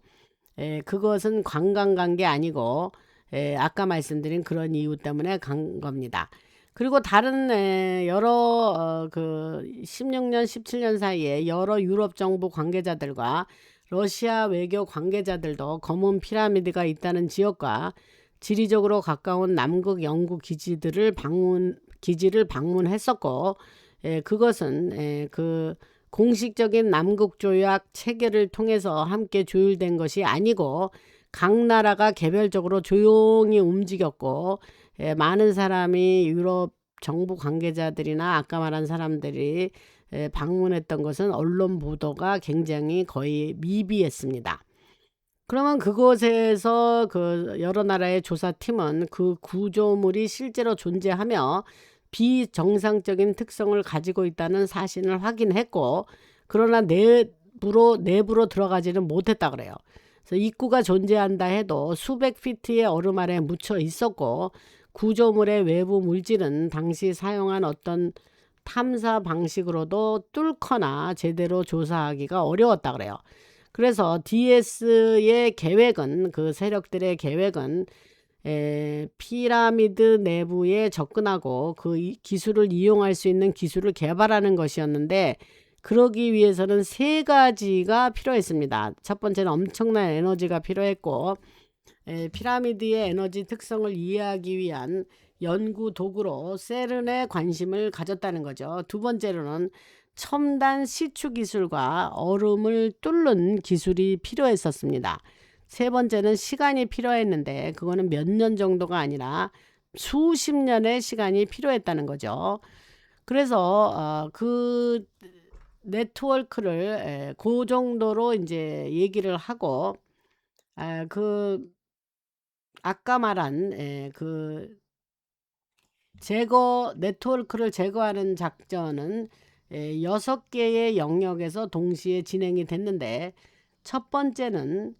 그것은 관광 간 게 아니고 아까 말씀드린 그런 이유 때문에 간 겁니다. 그리고 다른 여러 그 16년 17년 사이에 여러 유럽 정부 관계자들과 러시아 외교 관계자들도 검은 피라미드가 있다는 지역과 지리적으로 가까운 남극 연구 기지를 방문했었고, 그것은 그 공식적인 남북 조약 체결을 통해서 함께 조율된 것이 아니고 각 나라가 개별적으로 조용히 움직였고, 많은 사람이 유럽 정부 관계자들이나 아까 말한 사람들이 방문했던 것은 언론 보도가 굉장히 거의 미비했습니다. 그러면 그곳에서 그 여러 나라의 조사팀은 그 구조물이 실제로 존재하며 비정상적인 특성을 가지고 있다는 사실을 확인했고, 그러나 내부로 들어가지는 못했다 그래요. 그래서 입구가 존재한다 해도 수백 피트의 얼음 아래 묻혀 있었고, 구조물의 외부 물질은 당시 사용한 어떤 탐사 방식으로도 뚫거나 제대로 조사하기가 어려웠다 그래요. 그래서 DS의 계획은, 그 세력들의 계획은 피라미드 내부에 접근하고 그 기술을 이용할 수 있는 기술을 개발하는 것이었는데, 그러기 위해서는 세 가지가 필요했습니다. 첫 번째는 엄청난 에너지가 필요했고, 피라미드의 에너지 특성을 이해하기 위한 연구 도구로 세른에 관심을 가졌다는 거죠. 두 번째로는 첨단 시추 기술과 얼음을 뚫는 기술이 필요했었습니다. 세 번째는 시간이 필요했는데 그거는 몇 년 정도가 아니라 수십 년의 시간이 필요했다는 거죠. 그래서 그 네트워크를 그 정도로 이제 얘기를 하고, 그 아까 말한 그 네트워크를 제거하는 작전은 6개의 영역에서 동시에 진행이 됐는데, 첫 번째는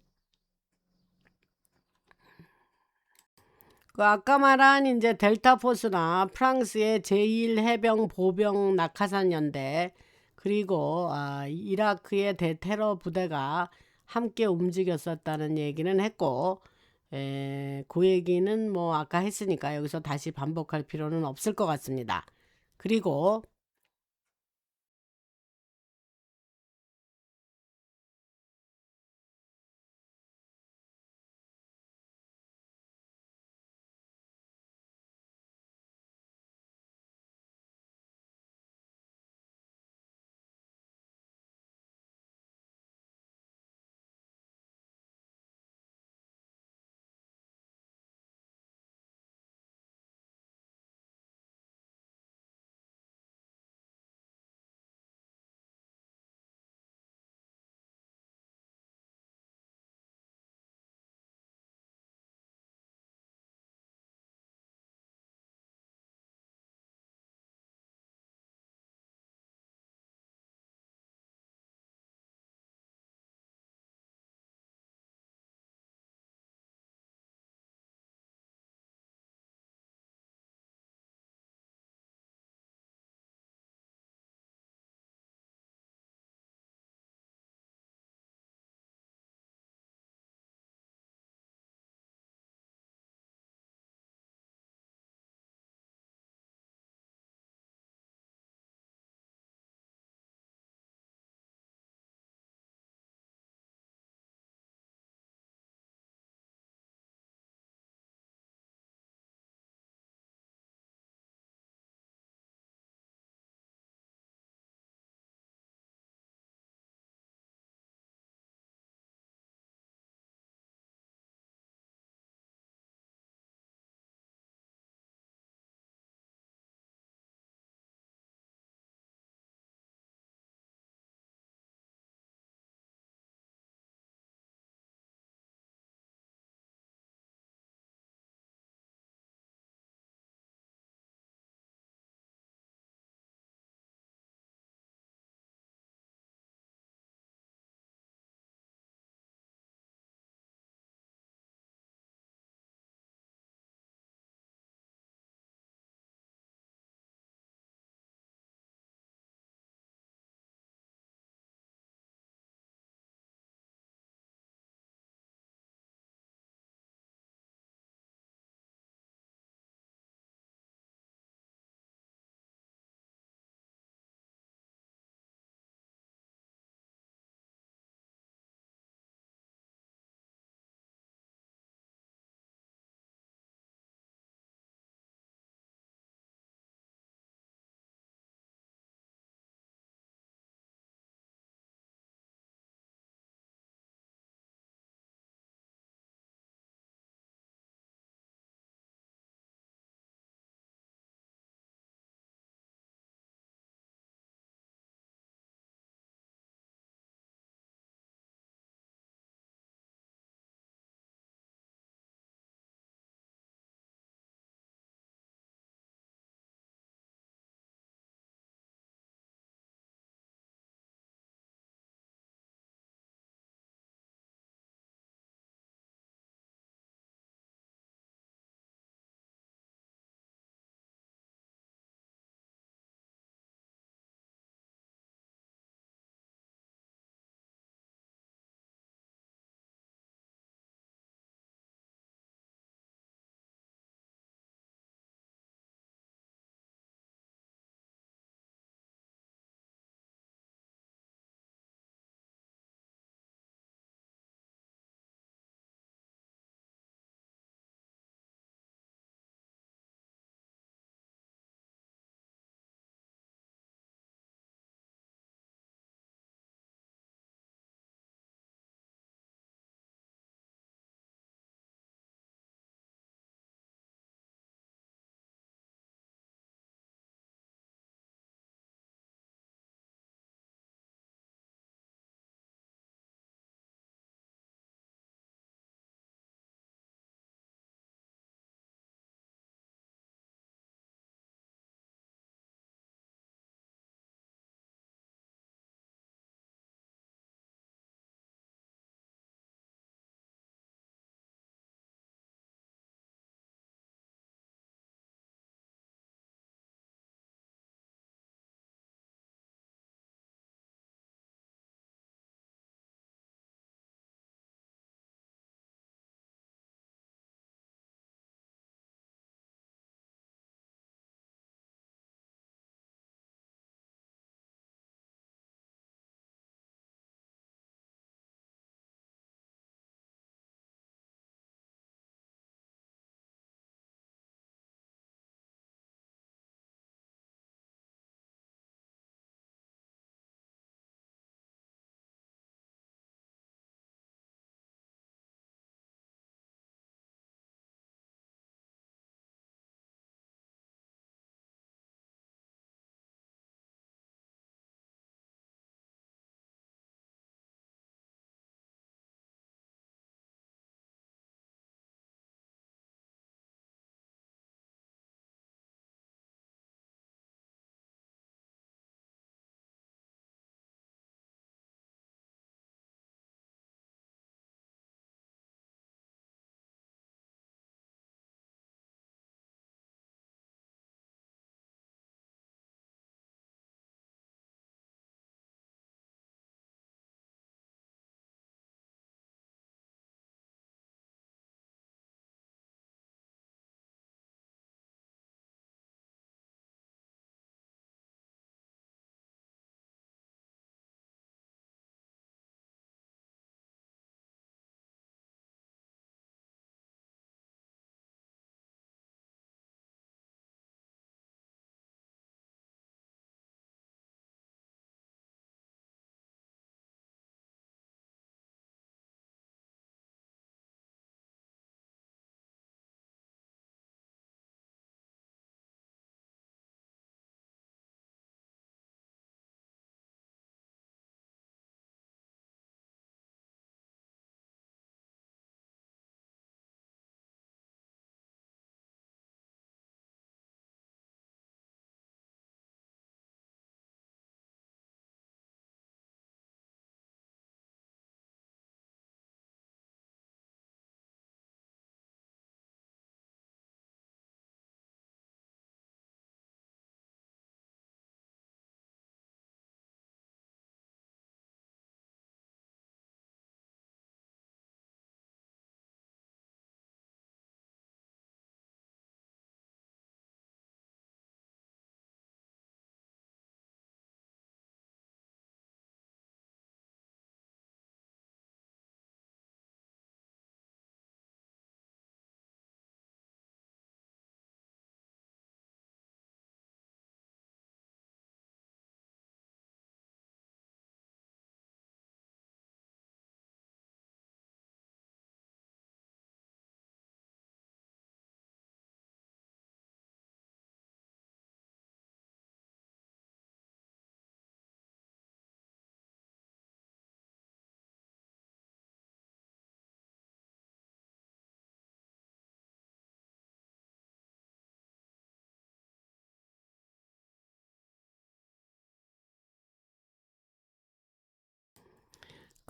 그 아까 말한 이제 델타 포스나 프랑스의 제1해병 보병 낙하산 연대, 그리고 이라크의 대테러 부대가 함께 움직였었다는 얘기는 했고, 그 얘기는 뭐 아까 했으니까 여기서 다시 반복할 필요는 없을 것 같습니다. 그리고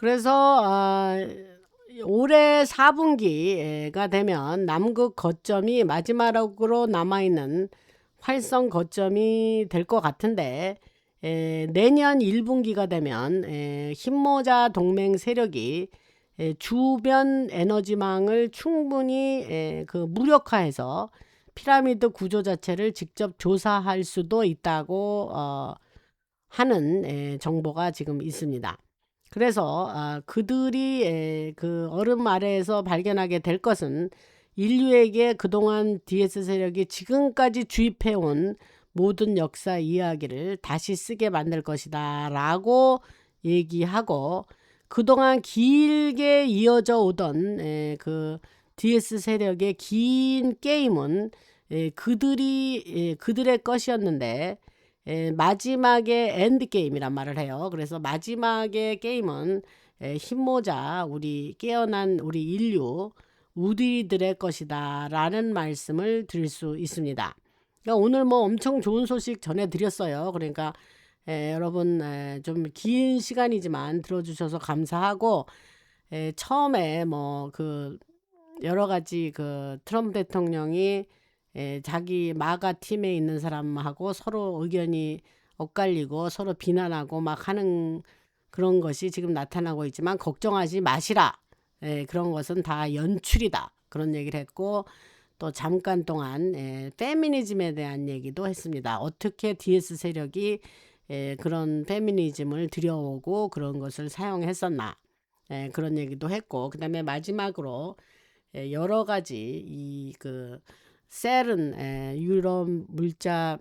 그래서 올해 4분기가 되면 남극 거점이 마지막으로 남아있는 활성 거점이 될 것 같은데, 내년 1분기가 되면 흰모자 동맹 세력이 주변 에너지망을 충분히 그 무력화해서 피라미드 구조 자체를 직접 조사할 수도 있다고 하는 정보가 지금 있습니다. 그래서 그들이 그 얼음 아래에서 발견하게 될 것은 인류에게 그동안 DS 세력이 지금까지 주입해온 모든 역사 이야기를 다시 쓰게 만들 것이다 라고 얘기하고, 그동안 길게 이어져 오던 그 DS 세력의 긴 게임은 그들의 것이었는데, 마지막에 엔드게임이란 말을 해요. 그래서 마지막의 게임은 흰모자, 우리 깨어난 우리 인류, 우리들의 것이다 라는 말씀을 드릴 수 있습니다. 그러니까 오늘 뭐 엄청 좋은 소식 전해드렸어요. 그러니까 여러분 좀 긴 시간이지만 들어주셔서 감사하고, 처음에 뭐 그 여러 가지 그 트럼프 대통령이 자기 마가 팀에 있는 사람하고 서로 의견이 엇갈리고 서로 비난하고 막 하는 그런 것이 지금 나타나고 있지만 걱정하지 마시라. 그런 것은 다 연출이다. 그런 얘기를 했고, 또 잠깐 동안 페미니즘에 대한 얘기도 했습니다. 어떻게 DS 세력이 그런 페미니즘을 들여오고 그런 것을 사용했었나. 그런 얘기도 했고, 그 다음에 마지막으로 여러 가지 이 그 셀은 유럽 물자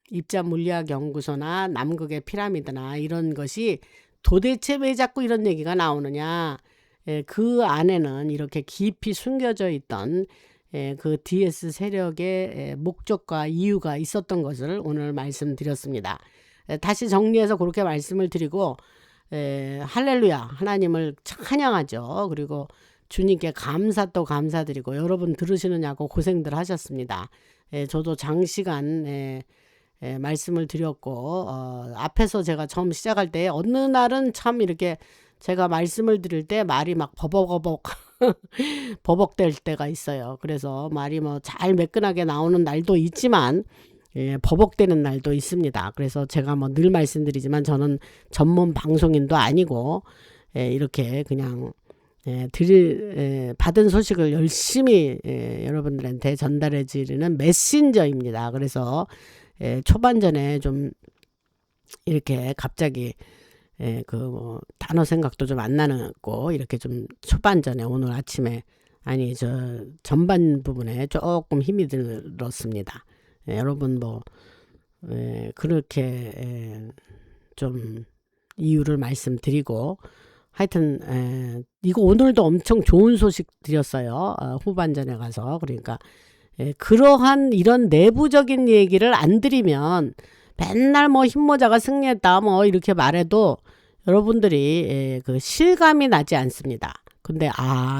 입자 물리학 연구소나 남극의 피라미드나 이런 것이 도대체 왜 자꾸 이런 얘기가 나오느냐. 그 안에는 이렇게 깊이 숨겨져 있던 그 DS 세력의 목적과 이유가 있었던 것을 오늘 말씀드렸습니다. 다시 정리해서 그렇게 말씀을 드리고, 할렐루야, 하나님을 찬양하죠. 그리고 주님께 감사 또 감사드리고, 여러분 들으시느냐고 고생들 하셨습니다. 저도 장시간 말씀을 드렸고, 앞에서 제가 처음 시작할 때 어느 날은 참 이렇게 제가 말씀을 드릴 때 말이 막 버벅버벅 버벅될 때가 있어요. 그래서 말이 뭐 잘 매끈하게 나오는 날도 있지만 버벅대는 날도 있습니다. 그래서 제가 뭐 늘 말씀드리지만 저는 전문 방송인도 아니고 이렇게 그냥 받은 소식을 열심히 여러분들한테 전달해 드리는 메신저입니다. 그래서 초반전에 좀 이렇게 갑자기 그 뭐 단어 생각도 좀 안 나고 이렇게 좀 초반전에 오늘 아침에 아니 저 전반 부분에 조금 힘이 들었습니다. 여러분 뭐 그렇게 좀 이유를 말씀드리고, 하여튼 이거 오늘도 엄청 좋은 소식 드렸어요. 후반전에 가서. 그러니까 그러한 이런 내부적인 얘기를 안 드리면 맨날 뭐 흰모자가 승리했다 뭐 이렇게 말해도 여러분들이 그 실감이 나지 않습니다. 근데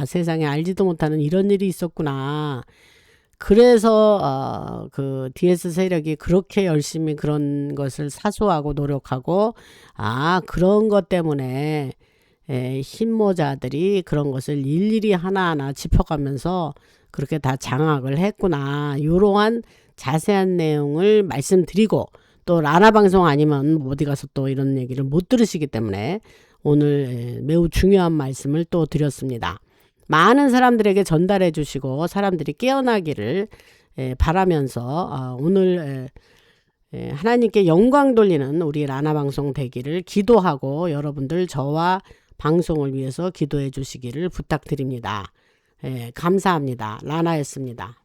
세상에 알지도 못하는 이런 일이 있었구나. 그래서 그 DS 세력이 그렇게 열심히 그런 것을 사수하고 노력하고, 그런 것 때문에 흰모자들이 그런 것을 일일이 하나하나 짚어가면서 그렇게 다 장악을 했구나. 이러한 자세한 내용을 말씀드리고, 또 라나 방송 아니면 어디 가서 또 이런 얘기를 못 들으시기 때문에 오늘 매우 중요한 말씀을 또 드렸습니다. 많은 사람들에게 전달해 주시고 사람들이 깨어나기를 바라면서 오늘 하나님께 영광 돌리는 우리 라나 방송 되기를 기도하고, 여러분들 저와 방송을 위해서 기도해 주시기를 부탁드립니다. 감사합니다. 라나였습니다.